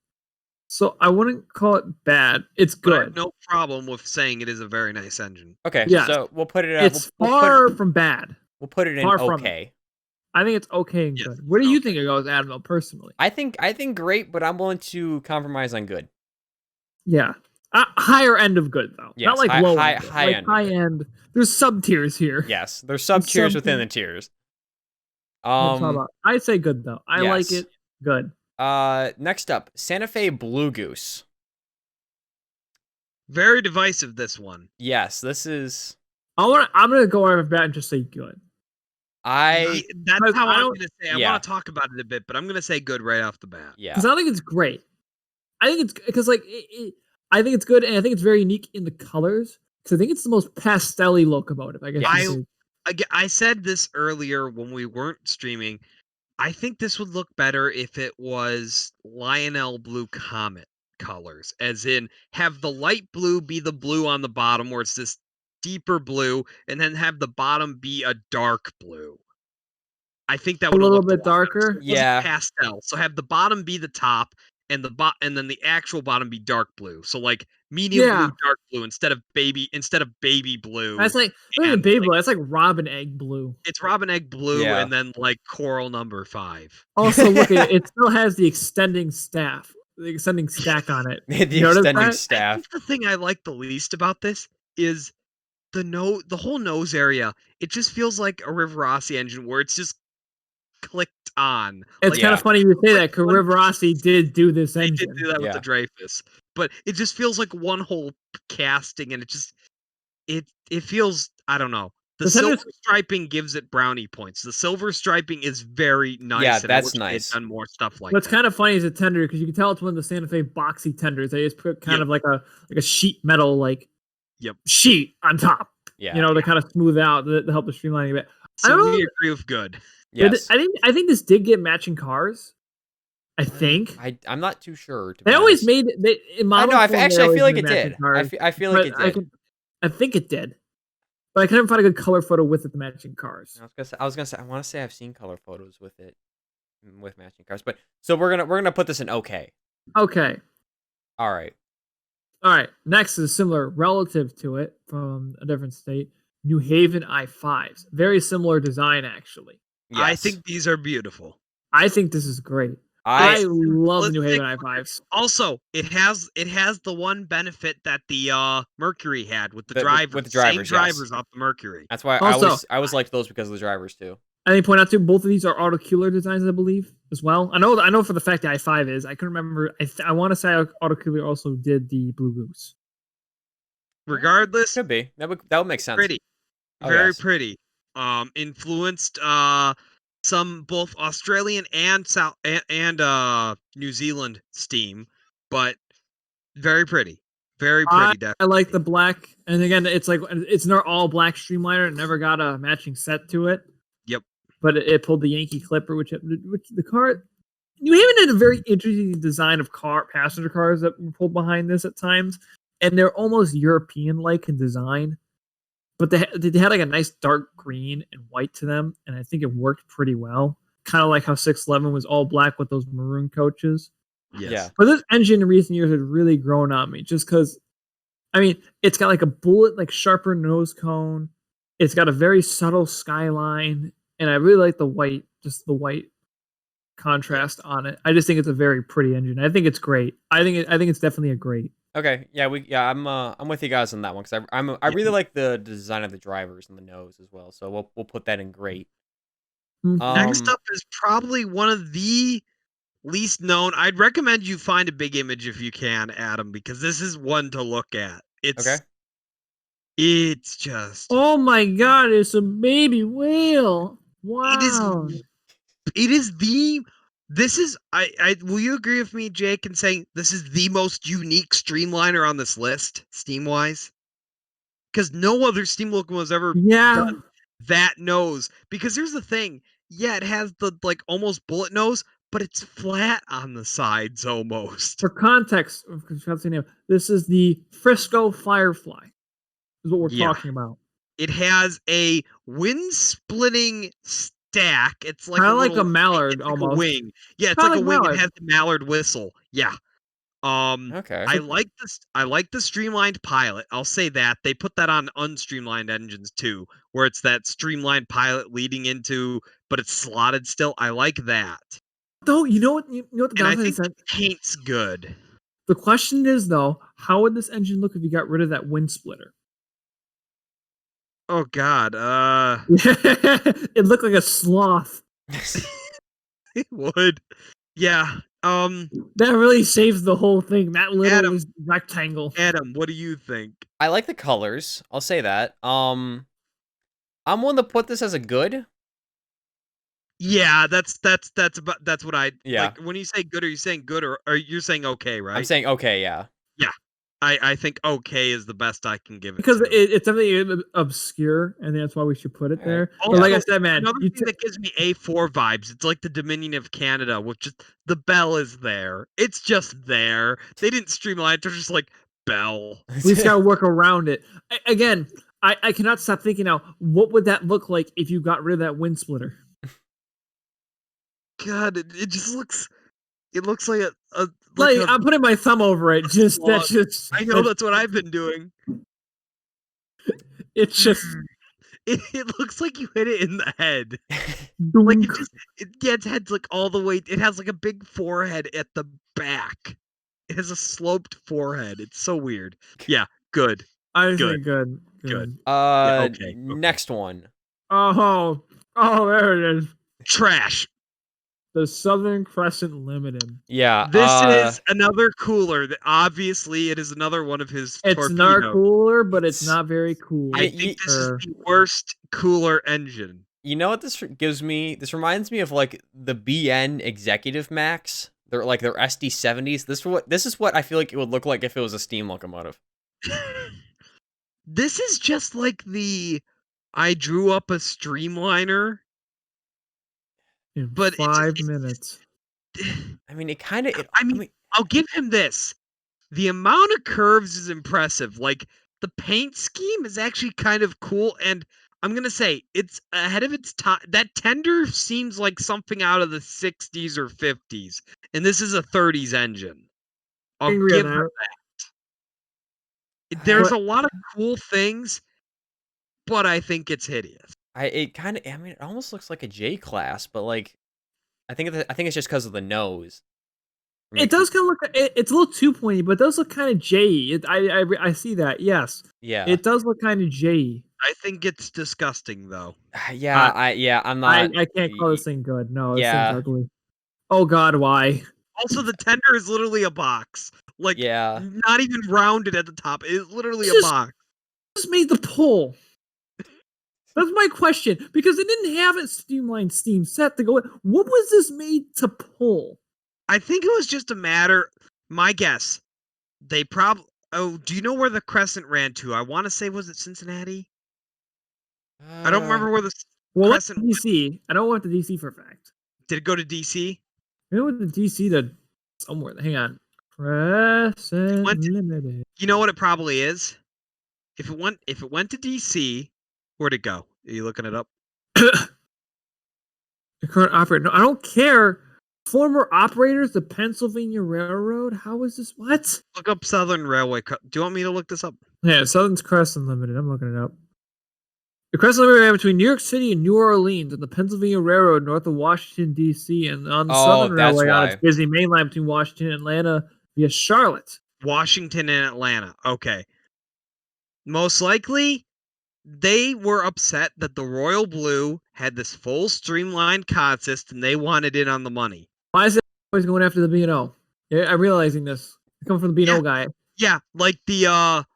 Speaker 2: So I wouldn't call it bad. It's good. I have
Speaker 3: no problem with saying it is a very nice engine.
Speaker 1: Okay, so we'll put it.
Speaker 2: It's far from bad.
Speaker 1: We'll put it in okay.
Speaker 2: I think it's okay and good. Where do you think it goes, Admiral? Personally,
Speaker 1: I think great, but I'm willing to compromise on good.
Speaker 2: Yeah, higher end of good though.
Speaker 1: Yes,
Speaker 2: not like low
Speaker 1: high
Speaker 2: end.
Speaker 1: High end.
Speaker 2: High end. There's sub tiers here.
Speaker 1: Yes, there's sub tiers within the tiers.
Speaker 2: I say good though. I like it. Good.
Speaker 1: Next up, Santa Fe Blue Goose.
Speaker 3: Very divisive, this one.
Speaker 1: Yes, this is.
Speaker 2: I'm gonna go over bat and just say good.
Speaker 3: That's how I'm gonna say. I want to talk about it a bit, but I'm gonna say good right off the bat.
Speaker 1: Yeah,
Speaker 2: because I don't think it's great. I think it's because I think it's good, and I think it's very unique in the colors. Because I think it's the most pastel-y locomotive. I guess.
Speaker 3: I said this earlier when we weren't streaming. I think this would look better if it was Lionel Blue Comet colors, as in have the light blue be the blue on the bottom, where it's this deeper blue, and then have the bottom be a dark blue. I think that would
Speaker 2: a little bit darker.
Speaker 3: Yeah, pastel. So have the bottom be the top, and then the actual bottom be dark blue. So like medium blue, dark blue instead of baby blue.
Speaker 2: That's like baby blue. That's like robin egg blue.
Speaker 3: It's robin egg blue, and then like coral number 5.
Speaker 2: Also, look at it still has the extending stack on it.
Speaker 1: The extending staff.
Speaker 3: I think the thing I like the least about this is the whole nose area. It just feels like a Rivarossi engine where it's just clicked on.
Speaker 2: It's kind of funny you say that because Rivarossi did do this engine.
Speaker 3: They did do that with the Dreyfus, but it just feels like one whole casting, and it feels, I don't know. The silver striping gives it brownie points. The silver striping is very nice.
Speaker 1: Yeah, that's nice.
Speaker 3: Done more stuff like
Speaker 2: What's kind of funny is a tender because you can tell it's one of the Santa Fe boxy tenders. They just put kind of like a sheet metal sheet on top.
Speaker 1: Yeah,
Speaker 2: to kind of smooth out to help the streamlining a bit.
Speaker 3: So we agree with good.
Speaker 1: Yes.
Speaker 2: I think this did get matching cars. I think.
Speaker 1: I'm not too sure.
Speaker 2: They always made it. I
Speaker 1: feel like it did. I feel like it did.
Speaker 2: I think it did. But I couldn't find a good color photo with the matching cars.
Speaker 1: I was gonna say. I want to say I've seen color photos with it. with matching cars. But so we're gonna put this in okay.
Speaker 2: Okay.
Speaker 1: All right.
Speaker 2: All right. Next is similar relative to it from a different state. New Haven i5s. Very similar design, actually.
Speaker 1: Yes.
Speaker 3: I think these are beautiful.
Speaker 2: I think this is great. I love the New Haven i5s.
Speaker 3: Also, it has the one benefit that the Mercury had with the drivers.
Speaker 1: With the drivers,
Speaker 3: same drivers off the Mercury.
Speaker 1: That's why
Speaker 2: Also,
Speaker 1: I always liked those because of the drivers too.
Speaker 2: I think point out too, both of these are auto cooler designs, I believe, as well. I know for the fact the i5 is. I couldn't remember. I want to say auto cooler also did the Blue Goose.
Speaker 3: Regardless,
Speaker 1: could be that would make sense.
Speaker 3: Pretty, very pretty. Influenced some both Australian and South and New Zealand steam, but very pretty. Very pretty.
Speaker 2: I like the black, and again, it's like it's an all black Streamliner. It never got a matching set to it.
Speaker 3: Yep.
Speaker 2: But it pulled the Yankee Clipper, which the car. New Haven had a very interesting design of passenger cars that were pulled behind this at times, and they're almost European-like in design. But they had like a nice dark green and white to them, and I think it worked pretty well. Kind of like how 611 was all black with those maroon coaches.
Speaker 3: Yes.
Speaker 1: Yeah.
Speaker 2: But this engine in recent years has really grown on me, just because, I mean, it's got like a bullet, like sharper nose cone. It's got a very subtle skyline, and I really like the white contrast on it. I just think it's a very pretty engine. I think it's great. I think it's definitely a great.
Speaker 1: Okay, I'm with you guys on that one because I really like the design of the drivers and the nose as well. So we'll put that in great.
Speaker 3: Next up is probably one of the least known. I'd recommend you find a big image if you can, Adam, because this is one to look at. It's just.
Speaker 2: Oh my God! It's a baby whale. Wow.
Speaker 3: It is the. This is I will you agree with me, Jake, in saying this is the most unique Streamliner on this list, steam wise? Because no other steam locomotive has ever done that nose. Because here's the thing, it has the like almost bullet nose, but it's flat on the sides almost.
Speaker 2: For context, this is the Frisco Firefly. Is what we're talking about.
Speaker 3: It has a wind splitting stack. It's like
Speaker 2: kind of like a mallard, almost.
Speaker 3: Like a wing. Yeah, it's like a wing. It has the mallard whistle. Yeah.
Speaker 1: Okay.
Speaker 3: I like this. I like the streamlined pilot. I'll say that they put that on unstreamlined engines too, where it's that streamlined pilot leading into, but it's slotted still. I like that.
Speaker 2: Though you know what
Speaker 3: and I think the paint's good.
Speaker 2: The question is though, how would this engine look if you got rid of that wind splitter?
Speaker 3: Oh God.
Speaker 2: It looked like a sloth.
Speaker 3: It would. Yeah.
Speaker 2: That really saves the whole thing. That little rectangle.
Speaker 3: Adam, what do you think?
Speaker 1: I like the colors. I'll say that. I'm willing to put this as a good.
Speaker 3: Yeah, that's what I
Speaker 1: like.
Speaker 3: When you say good, are you saying good or you're saying okay, right?
Speaker 1: I'm saying okay, yeah.
Speaker 3: Yeah. I think okay is the best I can give it.
Speaker 2: Because it's something obscure, and that's why we should put it there.
Speaker 3: Also,
Speaker 2: but like I said, man,
Speaker 3: another thing that gives me A4 vibes. It's like the Dominion of Canada, with just the bell is there. It's just there. They didn't streamline it. They're just like bell.
Speaker 2: We just gotta work around it. Again, I cannot stop thinking now. What would that look like if you got rid of that wind splitter?
Speaker 3: God, it just looks. It looks like
Speaker 2: I'm putting my thumb over it. That's just.
Speaker 3: I know that's what I've been doing.
Speaker 2: It's just.
Speaker 3: It looks like you hit it in the head. Like its head's like all the way. It has like a big forehead at the back. It has a sloped forehead. It's so weird. Yeah, good.
Speaker 2: I think good.
Speaker 1: Okay. Next one.
Speaker 2: Oh, there it is.
Speaker 3: Trash.
Speaker 2: The Southern Crescent Limited.
Speaker 1: Yeah.
Speaker 3: This is another cooler. Obviously, it is another one of his
Speaker 2: It's not cooler, but it's not very cool.
Speaker 3: I think this is the worst cooler engine.
Speaker 1: You know what this gives me? This reminds me of like the BN Executive Max. They're like their SD70s. This is what I feel like it would look like if it was a steam locomotive.
Speaker 3: This is just like I drew up a Streamliner.
Speaker 2: In 5 minutes.
Speaker 1: I mean, it kind of.
Speaker 3: I mean, I'll give him this. The amount of curves is impressive. Like, the paint scheme is actually kind of cool, and I'm gonna say it's ahead of its time. That tender seems like something out of the 60s or 50s, and this is a 30s engine. I'll give her that. There's a lot of cool things, but I think it's hideous.
Speaker 1: I mean, it almost looks like a J class, but like, I think it's just because of the nose.
Speaker 2: It does kind of look. It's a little too pointy, but it does look kind of J. I see that. Yes.
Speaker 1: Yeah.
Speaker 2: It does look kind of J.
Speaker 3: I think it's disgusting, though.
Speaker 1: I'm not.
Speaker 2: I can't call this thing good. No, this
Speaker 1: Yeah.
Speaker 2: thing's ugly. Oh God, why?
Speaker 3: Also, the tender is literally a box. Like,
Speaker 1: Yeah.
Speaker 3: not even rounded at the top. It's literally a box.
Speaker 2: Just made the pull. That's my question, because it didn't have a streamlined Steam set to go in. What was this made to pull?
Speaker 3: I think it was just a matter. My guess, they probably. Oh, do you know where the Crescent ran to? I want to say, was it Cincinnati? I don't remember where the Crescent
Speaker 2: went to DC. I don't want the DC for a fact.
Speaker 3: Did it go to DC?
Speaker 2: It went to DC to somewhere. Hang on. Crescent Limited.
Speaker 3: You know what it probably is? If it went to DC, where'd it go? Are you looking it up?
Speaker 2: The current operator. No, I don't care. Former operators, the Pennsylvania Railroad. How is this? What?
Speaker 3: Look up Southern Railway. Do you want me to look this up?
Speaker 2: Yeah, Southern's Crescent Limited. I'm looking it up. The Crescent Limited ran between New York City and New Orleans, and the Pennsylvania Railroad north of Washington, D.C., and on the Southern Railway on its busy main line between Washington and Atlanta via Charlotte.
Speaker 3: Washington and Atlanta. Okay. Most likely, they were upset that the Royal Blue had this full streamlined consist, and they wanted in on the money.
Speaker 2: Why is it always going after the B&O? Yeah, I'm realizing this. It comes from the B&O guy.
Speaker 3: Yeah, like the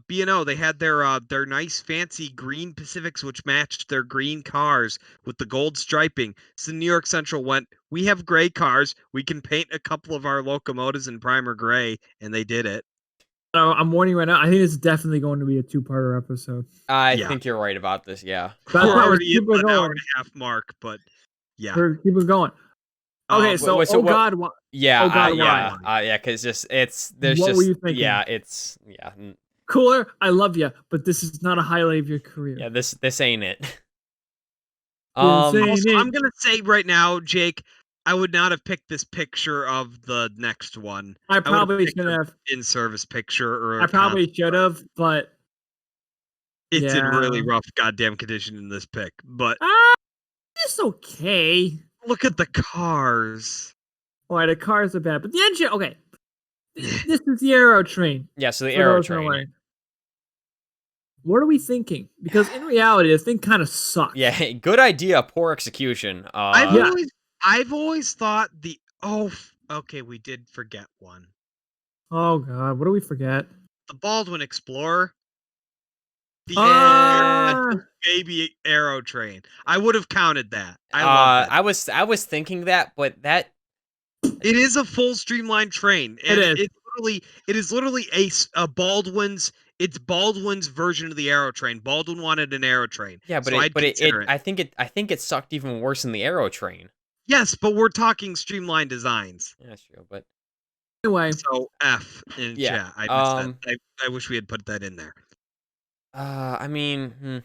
Speaker 3: B&O, they had their nice fancy green Pacifics which matched their green cars with the gold striping. So New York Central went, we have gray cars, we can paint a couple of our locomotives in primer gray, and they did it.
Speaker 2: I'm warning you right now, I think it's definitely going to be a two-parter episode.
Speaker 1: I think you're right about this, yeah.
Speaker 3: We're already at an hour and a half mark, but yeah.
Speaker 2: Keep it going. Okay, God, why?
Speaker 1: Yeah,
Speaker 2: oh God,
Speaker 1: why? Yeah, because there's
Speaker 2: what
Speaker 1: just
Speaker 2: were you thinking?
Speaker 1: Yeah,
Speaker 2: Cooler, I love you, but this is not a highlight of your career.
Speaker 1: Yeah, this ain't it.
Speaker 3: Also, I'm gonna say right now, Jake, I would not have picked this picture of the next one.
Speaker 2: I probably should have
Speaker 3: in-service picture, or
Speaker 2: I probably should have, but
Speaker 3: it's in really rough goddamn condition in this pic. But
Speaker 2: it's okay.
Speaker 3: Look at the cars.
Speaker 2: All right, the cars are bad, but the engine. Okay, this is the Aero Train.
Speaker 1: Yeah, so the Aero Train.
Speaker 2: What are we thinking? Because in reality, this thing kind of sucks.
Speaker 1: Yeah, good idea, poor execution.
Speaker 3: I've always thought okay, we did forget one.
Speaker 2: Oh God, what do we forget?
Speaker 3: The Baldwin Explorer. The baby Aero Train. I would have counted that.
Speaker 1: I was thinking that, but that
Speaker 3: it is a full streamlined train. And it is literally a Baldwin's. It's Baldwin's version of the Aero Train. Baldwin wanted an Aero Train.
Speaker 1: Yeah, but I think it sucked even worse than the Aero Train.
Speaker 3: Yes, but we're talking streamlined designs.
Speaker 1: Yeah, that's true. But
Speaker 2: anyway,
Speaker 3: so F in chat. I missed that. I wish we had put that in there.
Speaker 1: I mean,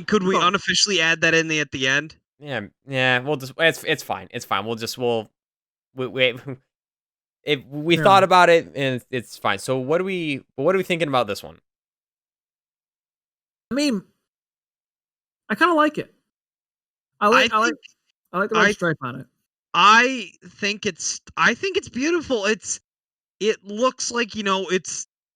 Speaker 3: could we unofficially add that in at the end?
Speaker 1: Yeah. We'll just. It's fine. It's fine. We thought about it, and it's fine. So what are we thinking about this one?
Speaker 2: I mean, I kind of like it. I like the red stripe on it.
Speaker 3: I think it's beautiful. It looks like,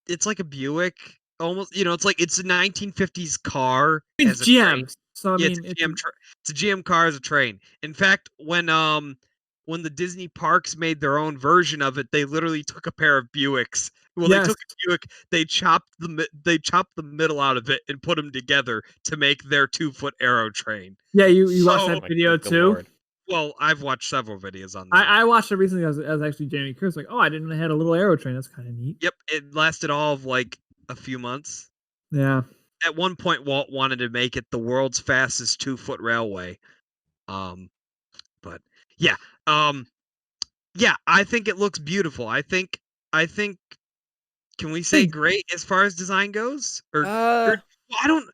Speaker 3: it's like a Buick almost, it's a 1950s car.
Speaker 2: It's GM. So I mean,
Speaker 3: it's a GM car as a train. In fact, when the Disney parks made their own version of it, they literally took a pair of Buicks. Well, they took a Buick, they chopped the middle out of it and put them together to make their 2-foot Aero Train.
Speaker 2: Yeah, you watched that video too?
Speaker 1: Lord.
Speaker 3: Well, I've watched several videos on that.
Speaker 2: I watched it recently as actually Jamie Curtis, like, I didn't know they had a little Aero Train. That's kind of neat.
Speaker 3: Yep, it lasted all of like a few months.
Speaker 2: Yeah.
Speaker 3: At one point, Walt wanted to make it the world's fastest 2-foot railway. But yeah. Yeah, I think it looks beautiful. I think Can we say great as far as design goes? Or I don't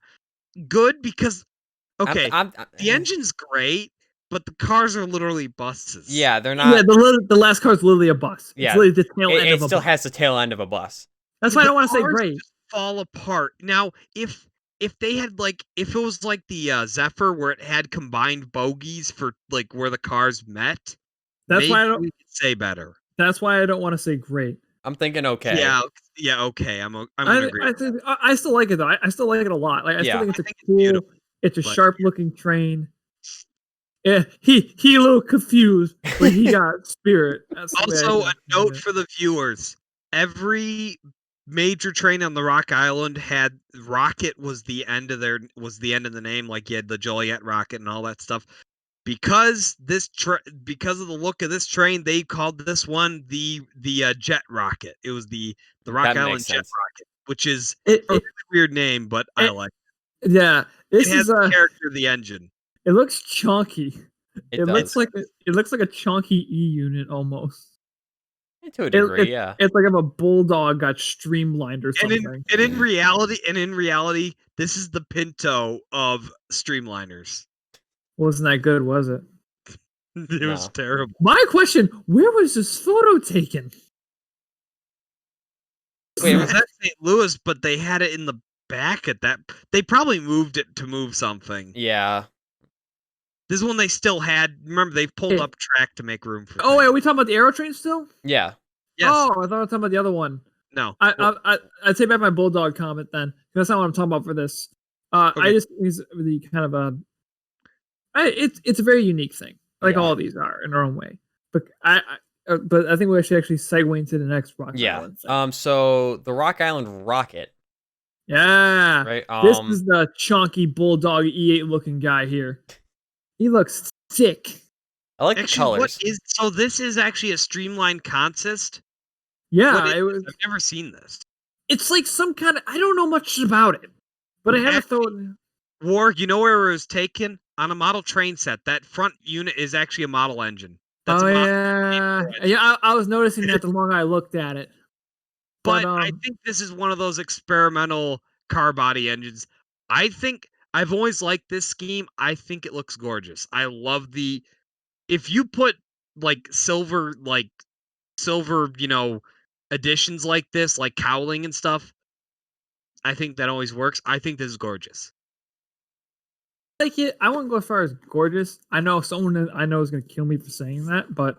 Speaker 3: good because okay, the engine's great, but the cars are literally buses.
Speaker 1: Yeah, they're not.
Speaker 2: Yeah, the last car is literally a bus.
Speaker 1: Yeah,
Speaker 2: it's literally the tail end of a bus.
Speaker 1: It still has the tail end of a bus.
Speaker 2: That's why I don't want to say great.
Speaker 3: Just fall apart. Now, if they had if it was like the Zephyr where it had combined bogies for like where the cars met,
Speaker 2: that's why I don't.
Speaker 3: We could say better.
Speaker 2: That's why I don't want to say great.
Speaker 1: I'm thinking okay.
Speaker 3: Yeah, okay. I'm gonna agree.
Speaker 2: I still like it though. I still like it a lot. Like I still think it's cool. It's a sharp looking train. Yeah, he a little confused, but he got spirit. That's
Speaker 3: also a note for the viewers: every major train on the Rock Island had Rocket was the end of the name. Like you had the Joliet Rocket and all that stuff. Because because of the look of this train, they called this one the Jet Rocket. It was the Rock Island Jet Rocket, which is a really weird name, but I like it.
Speaker 2: Yeah,
Speaker 3: it has the character of the engine.
Speaker 2: It looks chunky.
Speaker 1: It
Speaker 2: looks like a chunky E unit almost.
Speaker 1: To a degree, yeah.
Speaker 2: It's like if a bulldog got streamlined or something.
Speaker 3: And in reality, this is the Pinto of Streamliners.
Speaker 2: Wasn't that good, was it?
Speaker 3: It was terrible.
Speaker 2: My question, where was this photo taken?
Speaker 3: Wait, it was at St. Louis, but they had it in the back at that. They probably moved it to move something.
Speaker 1: Yeah.
Speaker 3: This is one they still had. Remember, they pulled up track to make room for.
Speaker 2: Oh, wait, are we talking about the Aero Train still?
Speaker 1: Yeah.
Speaker 3: Yes.
Speaker 2: Oh, I thought I was talking about the other one.
Speaker 3: No.
Speaker 2: I'd take back my bulldog comment then. That's not what I'm talking about for this. Okay. I just think it's really kind of a. It's a very unique thing, like all of these are in their own way. But I think we should actually segue into the next Rock Island thing.
Speaker 1: So the Rock Island Rocket.
Speaker 2: Yeah.
Speaker 1: Right.
Speaker 2: This is the chunky bulldog E8 looking guy here. He looks sick.
Speaker 1: I like the colors.
Speaker 3: So this is actually a streamlined consist?
Speaker 2: Yeah, I've
Speaker 3: never seen this.
Speaker 2: It's like some kind of I don't know much about it, but I haven't thought.
Speaker 3: War, you know where it was taken? On a model train set. That front unit is actually a model engine. That's
Speaker 2: yeah. I was noticing that the longer I looked at it.
Speaker 3: But I think this is one of those experimental car body engines. I think I've always liked this scheme. I think it looks gorgeous. I love if you put like silver, additions like this, like cowling and stuff, I think that always works. I think this is gorgeous.
Speaker 2: Like it, I won't go as far as gorgeous. I know someone I know is going to kill me for saying that, but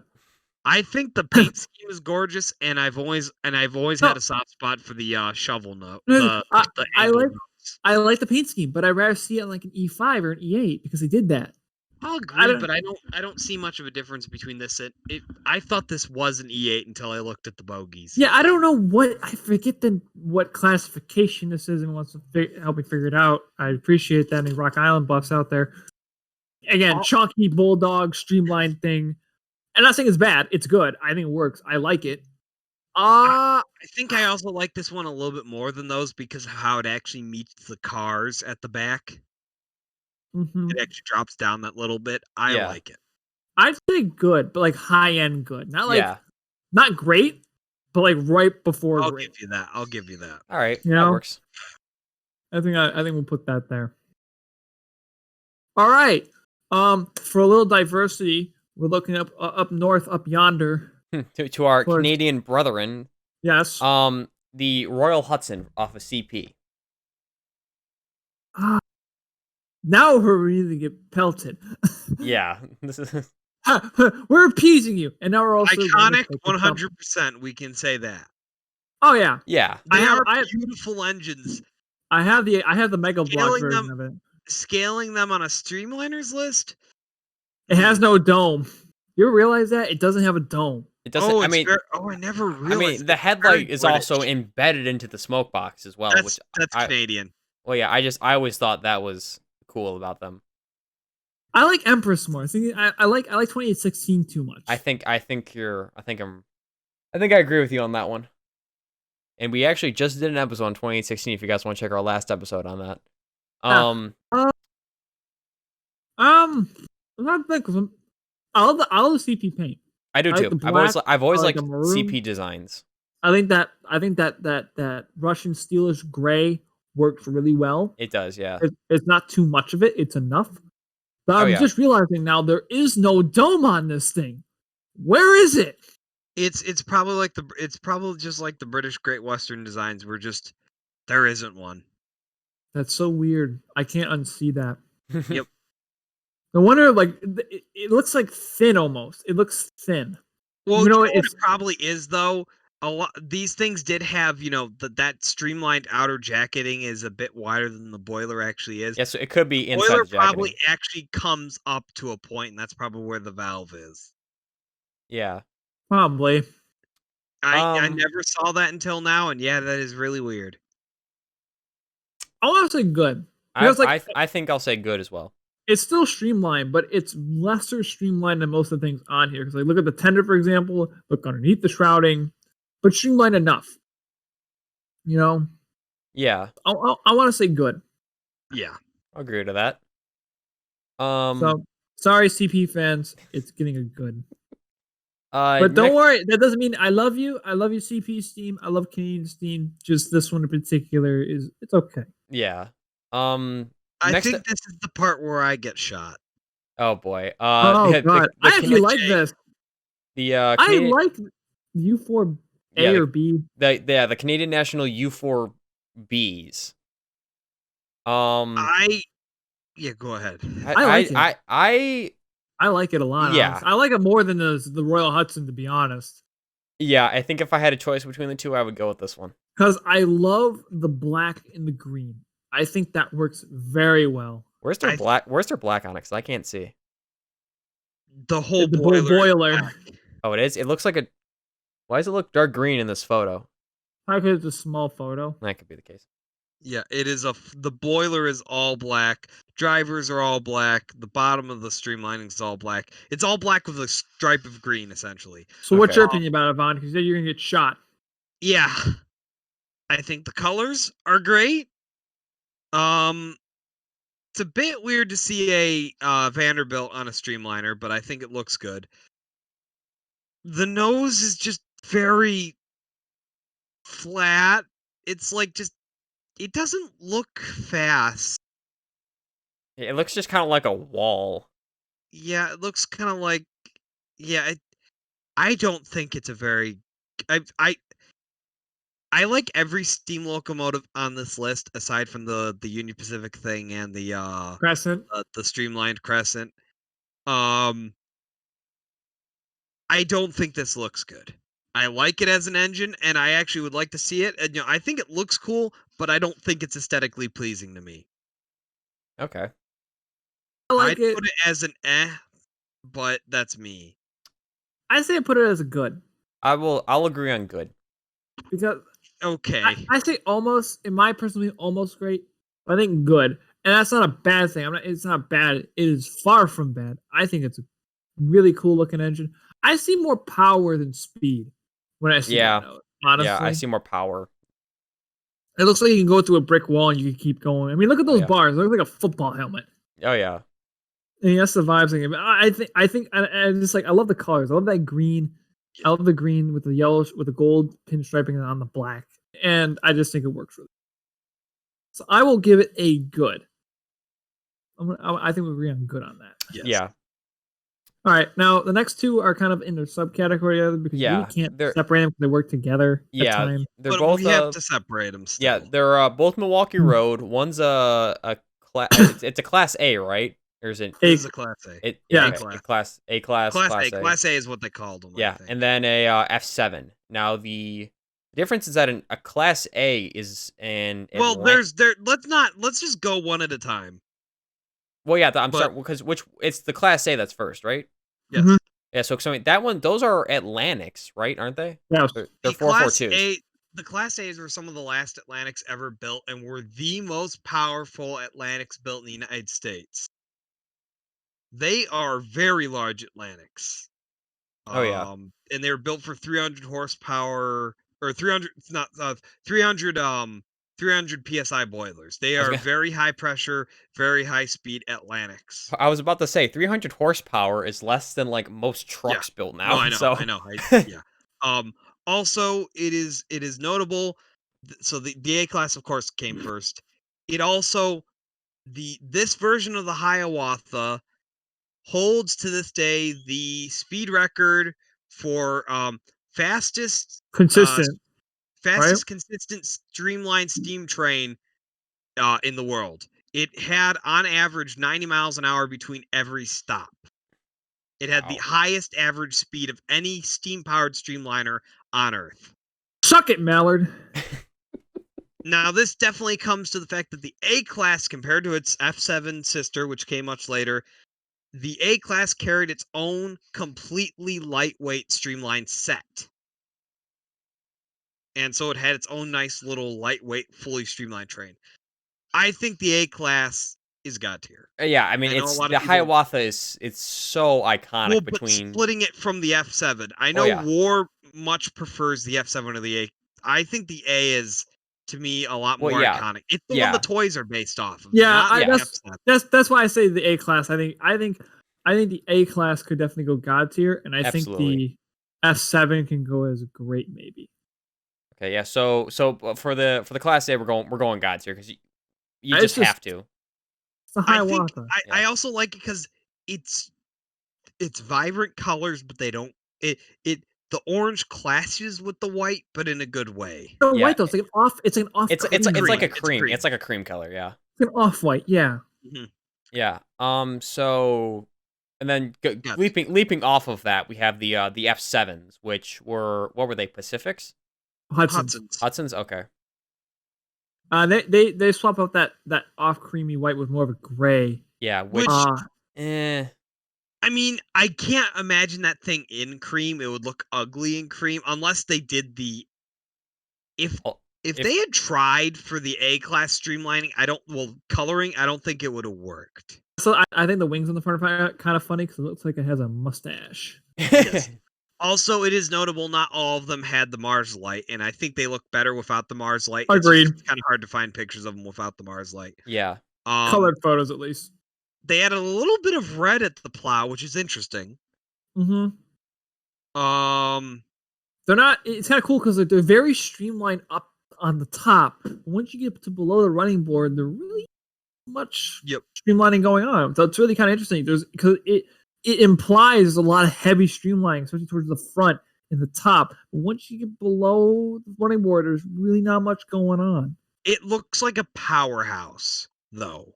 Speaker 3: I think the paint scheme is gorgeous, and I've always had a soft spot for the shovel note.
Speaker 2: I like the paint scheme, but I'd rather see it like an E5 or an E8 because they did that.
Speaker 3: I'll agree, but I don't see much of a difference between this. I thought this was an E8 until I looked at the bogies.
Speaker 2: Yeah, I don't know I forget what classification this is and wants to help me figure it out. I appreciate that. Any Rock Island buffs out there. Again, chunky bulldog streamlined thing. I'm not saying it's bad. It's good. I think it works. I like it.
Speaker 3: I think I also like this one a little bit more than those because of how it actually meets the cars at the back.
Speaker 2: Mm-hmm.
Speaker 3: It actually drops down that little bit. I like it.
Speaker 2: I'd say good, but like high end good. Not great, but like right before.
Speaker 3: I'll give you that.
Speaker 1: All right,
Speaker 2: that
Speaker 1: works.
Speaker 2: I think we'll put that there. All right. For a little diversity, we're looking up north, up yonder.
Speaker 1: to our Canadian brethren.
Speaker 2: Yes.
Speaker 1: The Royal Hudson off of CP.
Speaker 2: Now we're really get pelted.
Speaker 1: Yeah, this is.
Speaker 2: We're appeasing you, and now we're also
Speaker 3: iconic. 100%, we can say that.
Speaker 2: Oh yeah,
Speaker 1: yeah.
Speaker 3: I have beautiful engines.
Speaker 2: I have the Mega Block version of it.
Speaker 3: Scaling them on a Streamliners list.
Speaker 2: It has no dome. You ever realize that it doesn't have a dome?
Speaker 1: It doesn't.
Speaker 3: I never realized.
Speaker 1: I mean, the headlight is also embedded into the smoke box as well.
Speaker 3: That's Canadian.
Speaker 1: Well, yeah. I always thought that was cool about them.
Speaker 2: I like Empress more. I like 2816 too much.
Speaker 1: I think I agree with you on that one. And we actually just did an episode on 2816. If you guys want to check our last episode on that.
Speaker 2: I'm not thinking. I love the CP paint.
Speaker 1: I do too.
Speaker 2: Black,
Speaker 1: I've always liked
Speaker 2: the maroon.
Speaker 1: CP designs.
Speaker 2: I think that Russian Steelish gray works really well.
Speaker 1: It does, yeah.
Speaker 2: It's not too much of it. It's enough. But I'm just realizing now there is no dome on this thing. Where is it?
Speaker 3: It's probably just like the British Great Western designs. There isn't one.
Speaker 2: That's so weird. I can't unsee that.
Speaker 3: Yep.
Speaker 2: No wonder, like, it looks like thin almost. It looks thin.
Speaker 3: Well, you know what it probably is, though? These things did have, that streamlined outer jacketing is a bit wider than the boiler actually is.
Speaker 1: Yeah, so it could be inside
Speaker 3: boiler
Speaker 1: the jacketing.
Speaker 3: Probably actually comes up to a point, and that's probably where the valve is.
Speaker 1: Yeah.
Speaker 2: Probably.
Speaker 3: I never saw that until now, and yeah, that is really weird.
Speaker 2: I want to say good.
Speaker 1: I think I'll say good as well.
Speaker 2: It's still streamlined, but it's lesser streamlined than most of the things on here. Because look at the tender, for example. Look underneath the shrouding, but streamlined enough. You know.
Speaker 1: Yeah.
Speaker 2: I want to say good.
Speaker 3: Yeah,
Speaker 1: I'll agree to that.
Speaker 2: So sorry, CP fans. It's getting a good.
Speaker 1: But
Speaker 2: don't worry. That doesn't mean I love you. I love you, CP Steam. I love Canadian Steam. Just this one in particular it's okay.
Speaker 1: Yeah.
Speaker 3: I think this is the part where I get shot.
Speaker 1: Oh boy.
Speaker 2: God. I actually like this.
Speaker 1: I
Speaker 2: like U4 A or B.
Speaker 1: The Canadian National U4 Bs.
Speaker 3: Yeah, go ahead.
Speaker 2: I like it.
Speaker 1: I
Speaker 2: like it a lot.
Speaker 1: Yeah.
Speaker 2: Honestly. I like it more than the Royal Hudson, to be honest.
Speaker 1: Yeah, I think if I had a choice between the two, I would go with this one.
Speaker 2: Because I love the black and the green. I think that works very well.
Speaker 1: Where's their black on it? Because I can't see.
Speaker 3: The whole
Speaker 2: boiler.
Speaker 1: Oh, it is? It looks like a... Why does it look dark green in this photo?
Speaker 2: Probably because it's a small photo.
Speaker 1: That could be the case.
Speaker 3: Yeah, it is the boiler is all black. Drivers are all black. The bottom of the streamlining is all black. It's all black with a stripe of green, essentially.
Speaker 2: So what's your opinion about it, Vaughn? Because you're going to get shot.
Speaker 3: Yeah. I think the colors are great. It's a bit weird to see a Vanderbilt on a streamliner, but I think it looks good. The nose is just very flat. It's like it doesn't look fast.
Speaker 1: Yeah, it looks just kind of like a wall.
Speaker 3: Yeah, it looks kind of like I don't think it's a very I like every steam locomotive on this list aside from the Union Pacific thing and the
Speaker 2: Crescent,
Speaker 3: the streamlined Crescent. I don't think this looks good. I like it as an engine, and I actually would like to see it. And I think it looks cool, but I don't think it's aesthetically pleasing to me.
Speaker 1: Okay.
Speaker 2: I'd
Speaker 3: put it as an but that's me.
Speaker 2: I say I put it as a good.
Speaker 1: I'll agree on good.
Speaker 2: Because
Speaker 3: okay.
Speaker 2: I say almost, in my personal opinion, almost great. I think good. And that's not a bad thing. It's not bad. It is far from bad. I think it's a really cool looking engine. I see more power than speed when I see that note, honestly.
Speaker 1: Yeah, I see more power.
Speaker 2: It looks like you can go through a brick wall and you can keep going. I mean, look at those bars. It looks like a football helmet.
Speaker 1: Oh yeah.
Speaker 2: And that's the vibes. I think I just like, I love the colors. I love that green. I love the green with the yellow, with the gold pinstriping on the black. And I just think it works really well. So I will give it a good. I think we agree on good on that.
Speaker 3: Yes.
Speaker 1: Yeah.
Speaker 2: All right. Now, the next two are kind of in their subcategory because we can't separate them because they work together.
Speaker 1: Yeah.
Speaker 3: They're both. We have to separate them still.
Speaker 1: Yeah. They're both Milwaukee Road. One's a class. It's a Class A, right? Or is it?
Speaker 3: It's a Class A.
Speaker 1: Class A. Class A.
Speaker 3: Class A is what they called them.
Speaker 1: Yeah. And then a F7. Now, the difference is that a Class A is
Speaker 3: well, let's just go one at a time.
Speaker 1: Well, yeah, I'm sorry, because it's the Class A that's first, right?
Speaker 3: Yes.
Speaker 2: Mm-hmm.
Speaker 1: Yeah, so those are Atlantics, right? Aren't they?
Speaker 2: Yeah.
Speaker 1: They're 442s.
Speaker 3: The Class A's were some of the last Atlantics ever built and were the most powerful Atlantics built in the United States. They are very large Atlantics.
Speaker 1: Oh yeah.
Speaker 3: And they were built for 300 horsepower or 300 PSI boilers. They are very high pressure, very high speed Atlantics.
Speaker 1: I was about to say 300 horsepower is less than like most trucks built now.
Speaker 3: No, I know.
Speaker 1: So.
Speaker 3: I know. Also, it is notable. So the A class, of course, came first. It also this version of the Hiawatha holds to this day the speed record for fastest
Speaker 2: Consistent, right?
Speaker 3: consistent streamlined steam train in the world. It had on average 90 miles an hour between every stop. It had the highest average speed of any steam-powered streamliner on Earth.
Speaker 2: Suck it, Mallard.
Speaker 3: Now, this definitely comes to the fact that the A-Class, compared to its F7 sister, which came much later, the A-Class carried its own completely lightweight streamlined set. And so it had its own nice little lightweight, fully streamlined train. I think the A-Class is god tier.
Speaker 1: Yeah, I mean, it's the Hiawatha it's so iconic
Speaker 3: but splitting it from the F7. I know War much prefers the F7 or the A. I think the A is, to me, a lot more iconic. It's the one the toys are based off of.
Speaker 2: That's why I say the A class. I think the A class could definitely go god tier, and I think the F7 can go as a great maybe.
Speaker 1: Okay, yeah. So for the class A, we're going god tier because you just have to.
Speaker 2: It's a Hiawatha.
Speaker 3: I also like it because it's vibrant colors, but they don't the orange clashes with the white, but in a good way.
Speaker 2: The white though, it's like an off. It's
Speaker 1: like a cream. It's like a cream color. Yeah.
Speaker 2: It's an off white. Yeah.
Speaker 3: Mm-hmm.
Speaker 1: Yeah. So, and then leaping off of that, we have the F7s, which were what were they? Pacifics. Hudsons. Okay.
Speaker 2: They swap out that off creamy white with more of a gray.
Speaker 1: Yeah. Which.
Speaker 3: I mean, I can't imagine that thing in cream. It would look ugly in cream unless they did the. If they had tried for the A class streamlining, coloring, I don't think it would have worked.
Speaker 2: So I think the wings on the front are kind of funny because it looks like it has a mustache.
Speaker 3: Yes. Also, it is notable not all of them had the Mars light, and I think they look better without the Mars light.
Speaker 2: Agreed.
Speaker 3: It's kind of hard to find pictures of them without the Mars light.
Speaker 1: Yeah.
Speaker 2: Colored photos, at least.
Speaker 3: They added a little bit of red at the plow, which is interesting.
Speaker 2: Mm-hmm.
Speaker 3: They're
Speaker 2: not. It's kind of cool because they're very streamlined up on the top. Once you get to below the running board, they're really much streamlining going on. So it's really kind of interesting. Because it implies there's a lot of heavy streamlining, especially towards the front and the top. But once you get below the running board, there's really not much going on.
Speaker 3: It looks like a powerhouse, though.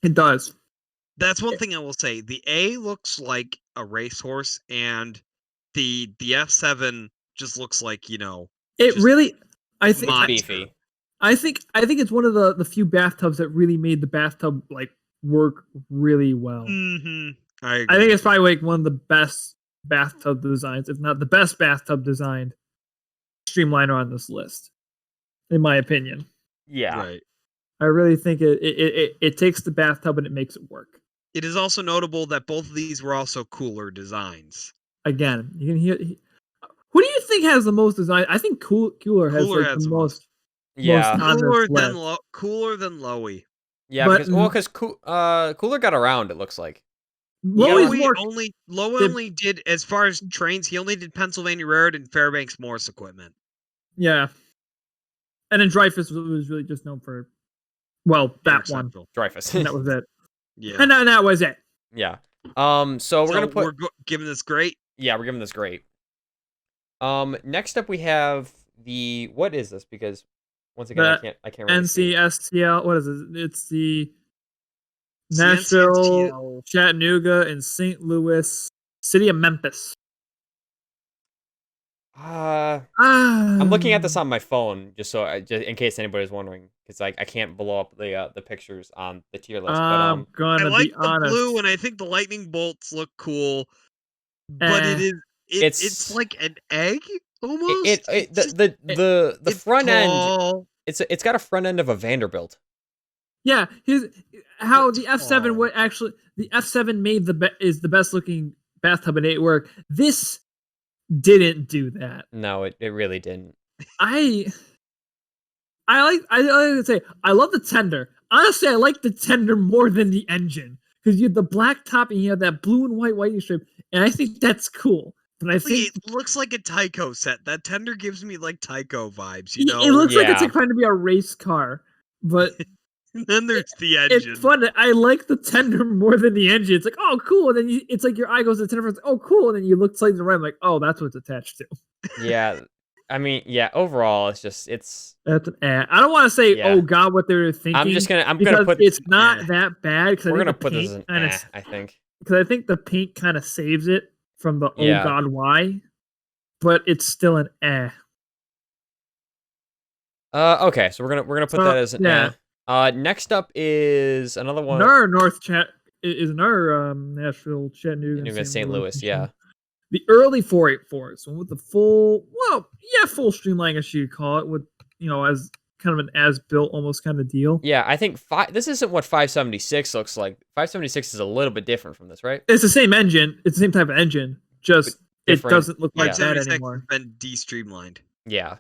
Speaker 2: It does.
Speaker 3: That's one thing I will say. The A looks like a racehorse, and the F7 just looks like,
Speaker 2: It really, I think,
Speaker 1: beefy.
Speaker 2: I think it's one of the few bathtubs that really made the bathtub work really well.
Speaker 3: Mm-hmm.
Speaker 2: I think it's probably one of the best bathtub designs, if not the best bathtub designed streamliner on this list, in my opinion.
Speaker 1: Yeah.
Speaker 3: Right.
Speaker 2: I really think it takes the bathtub and it makes it work.
Speaker 3: It is also notable that both of these were also cooler designs.
Speaker 2: Again, you can hear. Who do you think has the most design? I think Cooler has the most.
Speaker 1: Yeah,
Speaker 3: cooler than Lowy.
Speaker 1: Yeah, because Cooler got around. It looks like
Speaker 3: Lowy only did, as far as trains, he only did Pennsylvania Railroad and Fairbanks Morse equipment.
Speaker 2: Yeah, and then Dreyfus was really just known for. Well, that one.
Speaker 1: Dreyfus.
Speaker 2: And that was it.
Speaker 3: Yeah.
Speaker 2: And that was it.
Speaker 1: Yeah. So we're gonna put.
Speaker 3: We're giving this great.
Speaker 1: Yeah, we're giving this great. Next up we have the. What is this? Because once again, I can't. Really
Speaker 2: NCSTL. What is it? It's the Nashville, Chattanooga, and St. Louis, City of Memphis.
Speaker 1: I'm looking at this on my phone just in case anybody's wondering, because I can't blow up the pictures on the tier list.
Speaker 2: I'm gonna
Speaker 3: I like
Speaker 2: be honest.
Speaker 3: The blue, and I think the lightning bolts look cool, but it's like an egg almost.
Speaker 1: The front end. It's got a front end of a Vanderbilt.
Speaker 2: Yeah, here's how the F7 would actually. The F7 made is the best looking bathtub in work. This didn't do that.
Speaker 1: No, it really didn't.
Speaker 2: I like to say I love the tender. Honestly, I like the tender more than the engine because you have the black top and you have that blue and white whiting strip, and I think that's cool. And I think
Speaker 3: it looks like a Tyco set. That tender gives me like Tyco vibes, you know?
Speaker 2: It looks like it's like trying to be a race car, but
Speaker 3: and then there's the engine.
Speaker 2: It's fun. I like the tender more than the engine. It's like, oh, cool. And then it's like your eye goes to the tender. It's like, oh, cool. And then you look slightly right, like, oh, that's what it's attached to.
Speaker 1: Yeah. I mean, yeah, overall, it's...
Speaker 2: That's an I don't want to say, oh, God, what they're thinking.
Speaker 1: I'm going to put...
Speaker 2: It's not that bad.
Speaker 1: We're going to put this as an I think.
Speaker 2: Because I think the paint kind of saves it from the, oh, God, why? But it's still an
Speaker 1: Okay, so we're gonna put that as an next up is another one.
Speaker 2: Another Nashville, Chattanooga,
Speaker 1: St. Louis, yeah.
Speaker 2: The early 484s, one with the full streamlining, I should call it, with as kind of an as-built almost kind of deal.
Speaker 1: Yeah, I think this isn't what 576 looks like. 576 is a little bit different from this, right?
Speaker 2: It's the same engine. It's the same type of engine. Just it doesn't look like that anymore.
Speaker 3: Been de-streamlined.
Speaker 1: Yeah.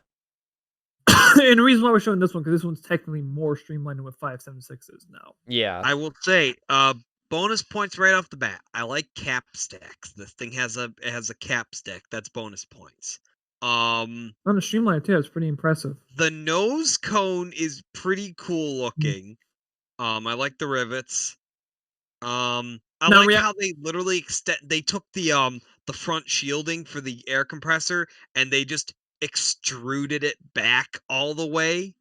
Speaker 2: And the reason why we're showing this one, because this one's technically more streamlined than what 576 is now.
Speaker 1: Yeah.
Speaker 3: I will say, bonus points right off the bat. I like cap stacks. This thing has a cap stack. That's bonus points.
Speaker 2: On the streamline too, it's pretty impressive.
Speaker 3: The nose cone is pretty cool looking. I like the rivets. I like how they literally they took the front shielding for the air compressor and they just extruded it back all the way.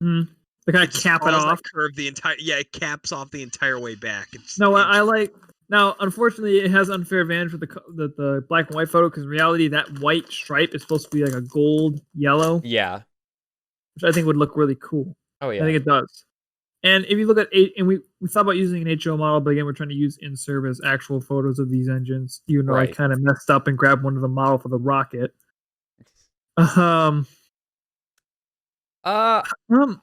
Speaker 2: They kind of cap it off.
Speaker 3: Curve the entire it caps off the entire way back.
Speaker 2: I like. Now, unfortunately, it has unfair advantage with the black and white photo, because in reality, that white stripe is supposed to be like a gold yellow.
Speaker 1: Yeah.
Speaker 2: Which I think would look really cool.
Speaker 1: Oh yeah.
Speaker 2: I think it does. And if you look at we thought about using an HO model, but again, we're trying to use in service actual photos of these engines. Even though I kind of messed up and grabbed one of the model for the rocket. I'm gonna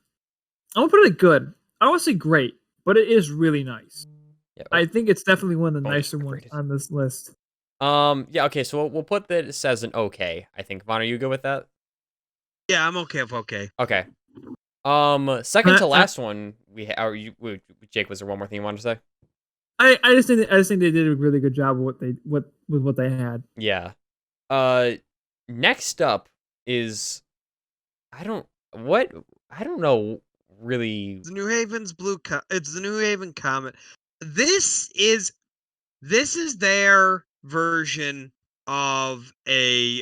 Speaker 2: put it good. I don't want to say great, but it is really nice.
Speaker 1: Yeah,
Speaker 2: I think it's definitely one of the nicer ones on this list.
Speaker 1: Yeah, okay, so we'll put that as an okay, I think. Vaughn, are you good with that?
Speaker 3: Yeah, I'm okay with okay.
Speaker 1: Okay. Second to last one, Jake, was there one more thing you wanted to say?
Speaker 2: I just think they did a really good job with what they had.
Speaker 1: Yeah. Next up is I don't know really.
Speaker 3: It's the New Haven's it's the New Haven Comet. This is their version of a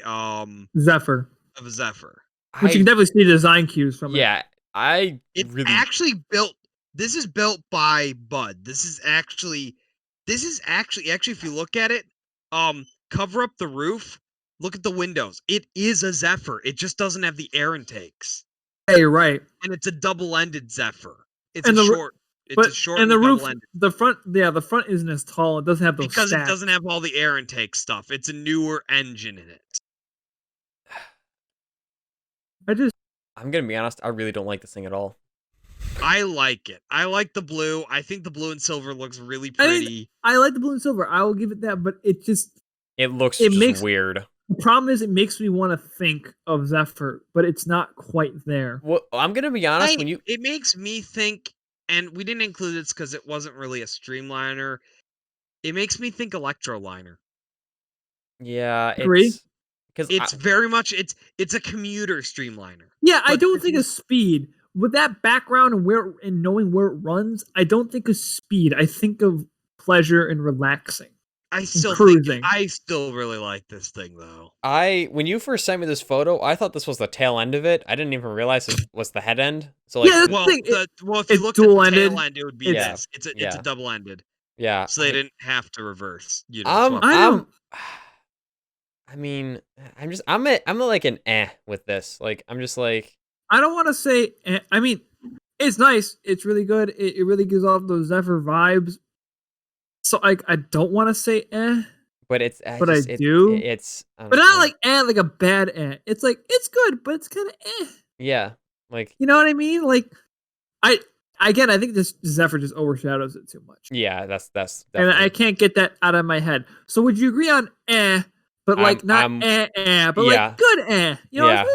Speaker 2: Zephyr.
Speaker 3: Of a Zephyr.
Speaker 2: Which you can definitely see design cues from it.
Speaker 1: Yeah.
Speaker 3: Actually built. This is built by Bud. This is actually if you look at it, cover up the roof, look at the windows. It is a Zephyr. It just doesn't have the air intakes.
Speaker 2: Hey, you're right.
Speaker 3: And it's a double-ended Zephyr. It's
Speaker 2: and
Speaker 3: a short
Speaker 2: and the roof, the front isn't as tall. It doesn't have those
Speaker 3: because
Speaker 2: stacks.
Speaker 3: It doesn't have all the air intake stuff. It's a newer engine in it.
Speaker 1: I'm gonna be honest, I really don't like this thing at all.
Speaker 3: I like it. I like the blue. I think the blue and silver looks really pretty.
Speaker 2: I like the blue and silver. I will give it that, but it
Speaker 1: looks weird.
Speaker 2: The problem is it makes me want to think of Zephyr, but it's not quite there.
Speaker 1: Well, I'm gonna be honest.
Speaker 3: It makes me think, and we didn't include this because it wasn't really a streamliner. It makes me think Electroliner.
Speaker 2: Yeah,
Speaker 1: agree.
Speaker 3: Because it's very much it's a commuter streamliner.
Speaker 2: Yeah, I don't think of speed with that background and knowing where it runs. I don't think of speed. I think of pleasure and relaxing.
Speaker 3: I still really like this thing though.
Speaker 1: When you first sent me this photo, I thought this was the tail end of it. I didn't even realize it was the head end. So
Speaker 3: if you look at the tail end, it would be this. It's a double ended.
Speaker 1: Yeah.
Speaker 3: So they didn't have to reverse.
Speaker 1: I'm like an with this. Like I'm just like
Speaker 2: I don't want to say. I mean, it's nice. It's really good. It really gives off those Zephyr vibes. So I don't want to say
Speaker 1: but I
Speaker 2: do.
Speaker 1: But
Speaker 2: not like like a bad It's like it's good, but it's kind of
Speaker 1: Yeah, like
Speaker 2: you know what I mean. Like I think this Zephyr just overshadows it too much.
Speaker 1: Yeah, that's
Speaker 2: and I can't get that out of my head. So would you agree on but like but like good You know,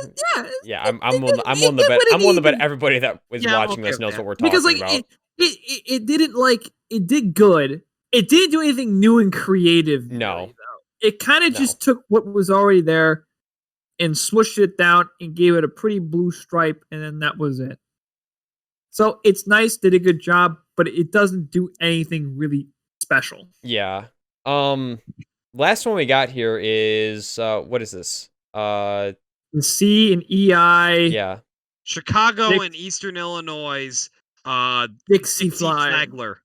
Speaker 1: I'm willing to bet everybody that is watching this knows what we're talking about.
Speaker 2: It didn't it did good. It didn't do anything new and creative.
Speaker 1: No.
Speaker 2: It kind of just took what was already there and swished it down and gave it a pretty blue stripe, and then that was it. So it's nice, did a good job, but it doesn't do anything really special.
Speaker 1: Yeah. Last one we got here is what is this?
Speaker 2: The C and EI.
Speaker 1: Yeah.
Speaker 3: Chicago and Eastern Illinois.
Speaker 2: Dixie
Speaker 3: Flagler.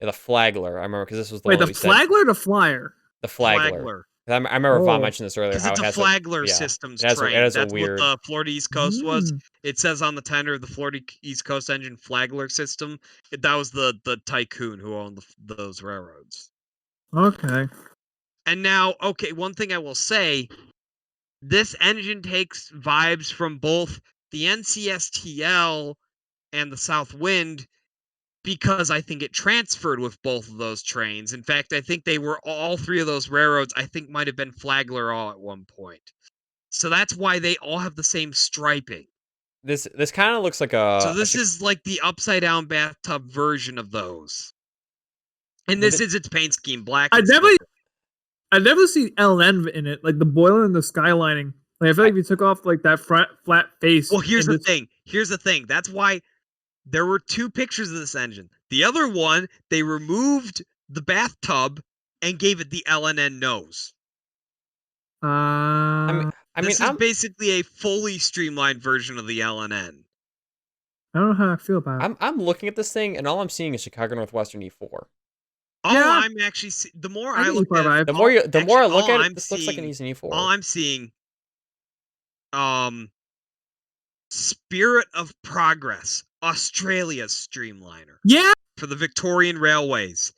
Speaker 1: Yeah, the Flagler. I remember because this was the
Speaker 2: Wait, the Flagler or the Flyer?
Speaker 1: The Flagler. I remember Vaughn mentioned this earlier.
Speaker 3: Because it's a Flagler systems train. That's what the Florida East Coast was. It says on the tender of the Florida East Coast engine Flagler system. That was the tycoon who owned those railroads.
Speaker 2: Okay.
Speaker 3: And now, one thing I will say, this engine takes vibes from both the NCSTL and the South Wind, because I think it transferred with both of those trains. In fact, I think they were all three of those railroads, I think might have been Flagler all at one point. So that's why they all have the same striping.
Speaker 1: This kind of looks like a...
Speaker 3: So this is like the upside down bathtub version of those. And this is its paint scheme, black.
Speaker 2: I never see LN in it, like the boiler and the skylining. Like I feel like if you took off like that flat face.
Speaker 3: Well, here's the thing. That's why there were two pictures of this engine. The other one, they removed the bathtub and gave it the LNN nose. This is basically a fully streamlined version of the LNN.
Speaker 2: I don't know how I feel about it.
Speaker 1: I'm looking at this thing, and all I'm seeing is Chicago Northwestern E4.
Speaker 3: I'm actually the more I look at it,
Speaker 1: the more I look at it, this looks like an Eastern E4.
Speaker 3: All I'm seeing, Spirit of Progress, Australia's Streamliner.
Speaker 2: Yeah,
Speaker 3: for the Victorian Railways.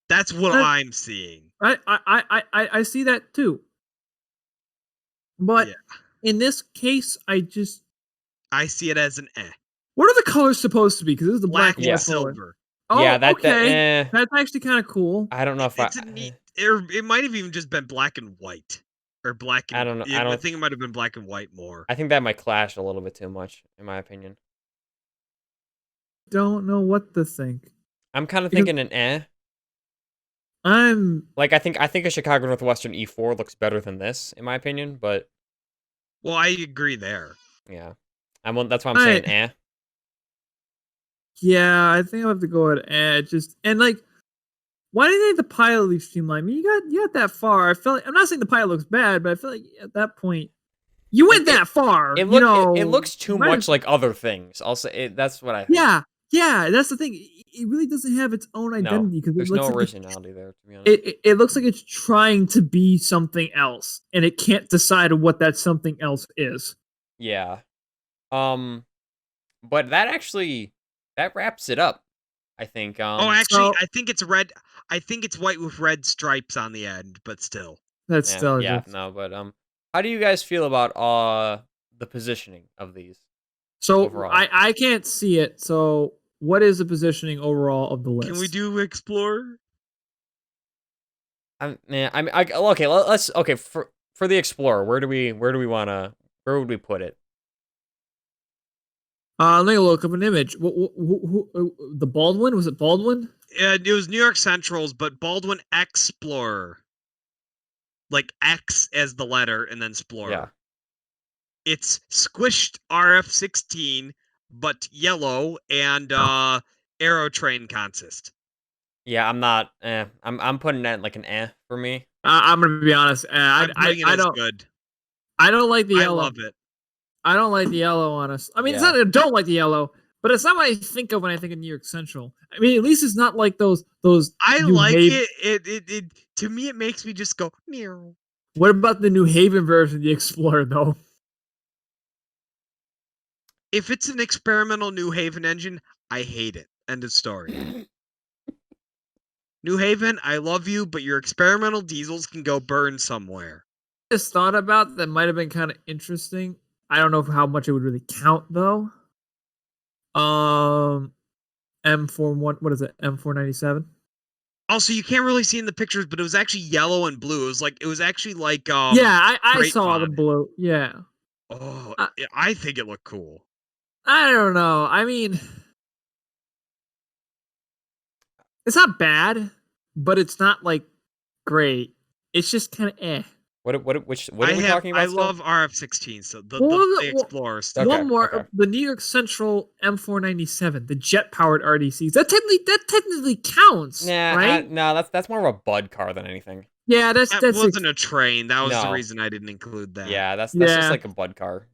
Speaker 3: That's what I'm seeing.
Speaker 2: I see that too. But in this case, I
Speaker 3: see it as an eh.
Speaker 2: What are the colors supposed to be? Because this is the black
Speaker 3: and silver.
Speaker 2: Oh, yeah, that's actually kind of cool.
Speaker 1: I don't know if
Speaker 3: it might have even just been black and white. Or black and...
Speaker 1: I don't know.
Speaker 3: I think it might have been black and white more.
Speaker 1: I think that might clash a little bit too much, in my opinion.
Speaker 2: Don't know what to think.
Speaker 1: I'm kind of thinking an eh.
Speaker 2: I
Speaker 1: think a Chicago Northwestern E4 looks better than this, in my opinion, but...
Speaker 3: Well, I agree there.
Speaker 1: Yeah. That's why I'm saying eh.
Speaker 2: Yeah, I think I'll have to go with eh. Why didn't they have the pilot leave streamlined? I mean, you got that far. I felt like, I'm not saying the pilot looks bad, but I feel like at that point, you went that far. It
Speaker 1: looks too much like other things. I'll say that's what I think.
Speaker 2: Yeah, that's the thing. It really doesn't have its own identity because
Speaker 1: there's no originality there. To be honest,
Speaker 2: it looks like it's trying to be something else, and it can't decide what that something else is.
Speaker 1: Yeah, but that wraps it up. I think.
Speaker 3: I think it's red. I think it's white with red stripes on the end, but still.
Speaker 2: That's still
Speaker 1: but how do you guys feel about the positioning of these?
Speaker 2: So
Speaker 1: overall?
Speaker 2: I can't see it. So what is the positioning overall of the list?
Speaker 3: Can we do Explorer?
Speaker 1: Let's for the Explorer. Where would we put it?
Speaker 2: Let me look up an image. The Baldwin? Was it Baldwin?
Speaker 3: It was New York Central's, but Baldwin Explorer. Like X as the letter, and then Explorer.
Speaker 1: Yeah.
Speaker 3: It's squished RF-16, but yellow, and Aerotrain consist.
Speaker 1: Yeah, I'm not. I'm putting that like an eh for me.
Speaker 2: I'm gonna be honest. I don't.
Speaker 3: Good.
Speaker 2: I don't like the yellow.
Speaker 3: I love it.
Speaker 2: I don't like the yellow on us. I mean, it's not that I don't like the yellow, but it's not what I think of when I think of New York Central. I mean, at least it's not like those.
Speaker 3: I like it. It to me, it makes me just go meow.
Speaker 2: What about the New Haven version of the Explorer, though?
Speaker 3: If it's an experimental New Haven engine, I hate it. End of story. New Haven, I love you, but your experimental diesels can go burn somewhere.
Speaker 2: I just thought about that might have been kind of interesting. I don't know how much it would really count though. M41, what is it? M497.
Speaker 3: Also, you can't really see in the pictures, but it was actually yellow and blue. It was actually like
Speaker 2: yeah, I saw the blue. Yeah.
Speaker 3: Oh, I think it looked cool.
Speaker 2: I don't know. I mean, it's not bad, but it's not like great. It's just kind of eh.
Speaker 1: What are we talking about?
Speaker 3: I love RF-16, so the Explorer stuff.
Speaker 1: Okay,
Speaker 2: one more, the New York Central M497, the jet-powered RDCs. That technically counts, right?
Speaker 1: No, that's more of a Bud car than anything.
Speaker 2: Yeah, that
Speaker 3: wasn't a train. That was the reason I didn't include that.
Speaker 1: Yeah, that's just like a Bud car.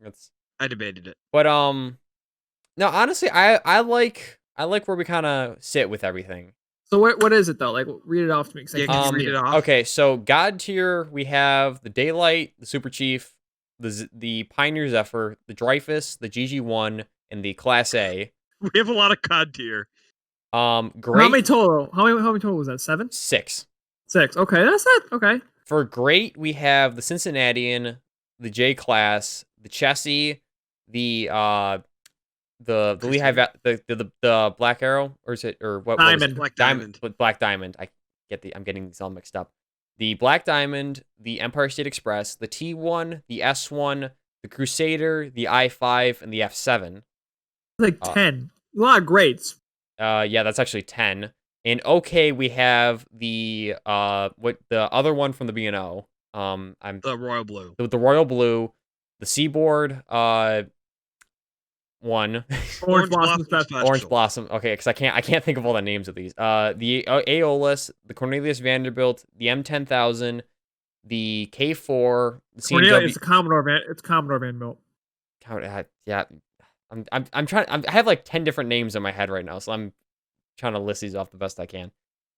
Speaker 3: I debated it.
Speaker 1: But no, honestly, I like where we kind of sit with everything.
Speaker 2: So what is it though? Like, read it off to me.
Speaker 3: Read it off.
Speaker 1: Okay, so God tier, we have the Daylight, the Super Chief, the Pioneer Zephyr, the Dreyfus, the GG1, and the Class A.
Speaker 3: We have a lot of God tier.
Speaker 1: Great.
Speaker 2: How many total? How many total was that? 7?
Speaker 1: 6.
Speaker 2: 6. Okay, that's it. Okay.
Speaker 1: For great, we have the Cincinnatian, the J Class, the Chessie, the Lehigh, the Black Arrow, or is it, or what?
Speaker 2: Diamond.
Speaker 3: Black Diamond.
Speaker 1: Black Diamond. I'm getting these all mixed up. The Black Diamond, the Empire State Express, the T1, the S1, the Crusader, the I5, and the F7.
Speaker 2: Like 10. A lot of greats.
Speaker 1: Yeah, that's actually 10. And okay, we have the the other one from the B&O.
Speaker 3: The Royal Blue.
Speaker 1: The Royal Blue, the Seaboard, one.
Speaker 2: Orange Blossom Special.
Speaker 1: Orange Blossom. Okay, because I can't think of all the names of these. The Aeolus, the Cornelius Vanderbilt, the M10,000, the K4, the
Speaker 2: CMW. It's a Commodore Vanderbilt.
Speaker 1: Yeah, I'm trying. I have like 10 different names in my head right now, so I'm trying to list these off the best I can.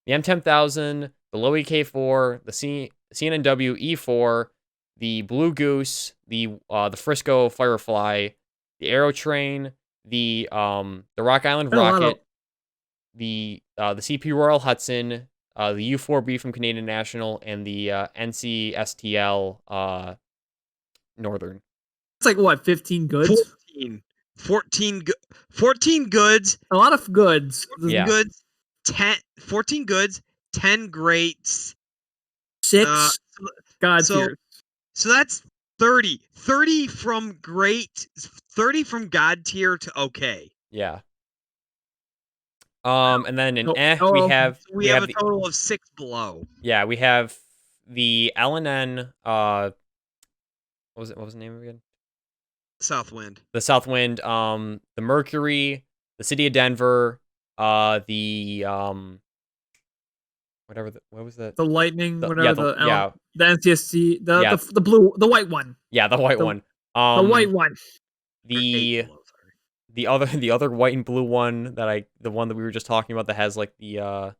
Speaker 1: The M10,000, the Lowy K4, the CNW E4, the Blue Goose, the Frisco Firefly, the Aerotrain, the Rock Island Rocket, the CP Royal Hudson, the U4B from Canadian National, and the NCSTL Northern.
Speaker 2: It's like what, 15 goods?
Speaker 3: 14 goods.
Speaker 2: A lot of goods.
Speaker 1: Yeah.
Speaker 3: Goods. 14 goods. 10 greats.
Speaker 2: 6 God tiers.
Speaker 3: So that's 30. 30 from great. 30 from God tier to okay.
Speaker 1: Yeah. And then in we have
Speaker 3: a total of 6 below.
Speaker 1: Yeah, we have the L&N. What was the name again?
Speaker 3: Southwind.
Speaker 1: The Southwind. The Mercury. The City of Denver. The whatever. What was that?
Speaker 2: The Lightning. The NCSC. The white one.
Speaker 1: Yeah, the white one.
Speaker 2: The white one.
Speaker 1: The other white and blue one the one that we were just talking about that has like the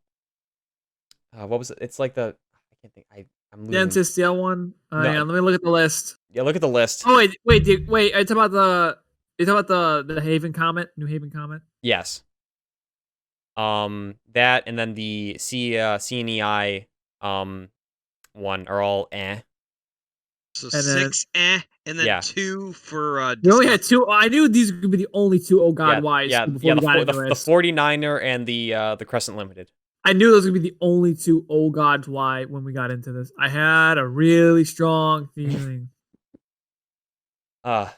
Speaker 1: what was it? It's like the I can't think. I'm losing.
Speaker 2: The NCSL one. No. Yeah, let me look at the list.
Speaker 1: Yeah, look at the list.
Speaker 2: Oh wait. It's about the the Haven Comet, New Haven Comet.
Speaker 1: Yes. That and then the CNEI one are all eh.
Speaker 3: So 6 and then 2 for
Speaker 2: we only had 2. I knew these would be the only 2 oh god whys.
Speaker 1: Yeah, the 49er and the Crescent Limited.
Speaker 2: I knew those would be the only 2 oh gods why when we got into this. I had a really strong feeling.
Speaker 1: But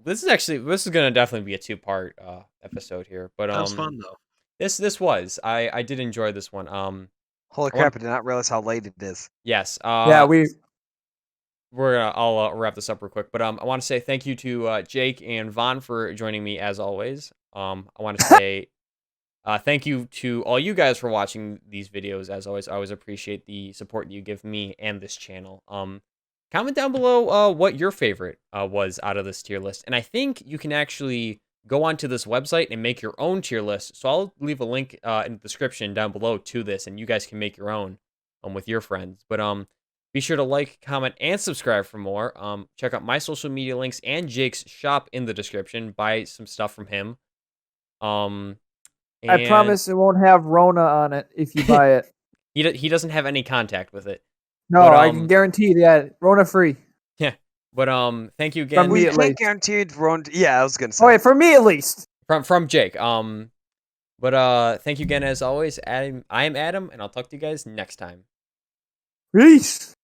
Speaker 1: this is gonna definitely be a 2-part episode here. But
Speaker 3: that was fun though.
Speaker 1: This was I did enjoy this one.
Speaker 4: Holy crap! I did not realize how late it is.
Speaker 1: Yes.
Speaker 2: Yeah,
Speaker 1: I'll wrap this up real quick, but I want to say thank you to Jake and Vaughn for joining me as always. I want to say thank you to all you guys for watching these videos as always. I always appreciate the support you give me and this channel. Comment down below what your favorite was out of this tier list, and I think you can actually go onto this website and make your own tier list. So I'll leave a link in the description down below to this, and you guys can make your own with your friends. But be sure to like, comment, and subscribe for more. Check out my social media links and Jake's shop in the description. Buy some stuff from him.
Speaker 5: I promise it won't have Rona on it if you buy it.
Speaker 1: He doesn't have any contact with it.
Speaker 5: No, but, I can guarantee that Rona free.
Speaker 1: Yeah, but thank you again.
Speaker 5: From me at least.
Speaker 4: Guaranteed Rona. Yeah, I was gonna say.
Speaker 5: Oh, wait, for me at least.
Speaker 1: From Jake. But thank you again as always. I am Adam, and I'll talk to you guys next time.
Speaker 5: Peace.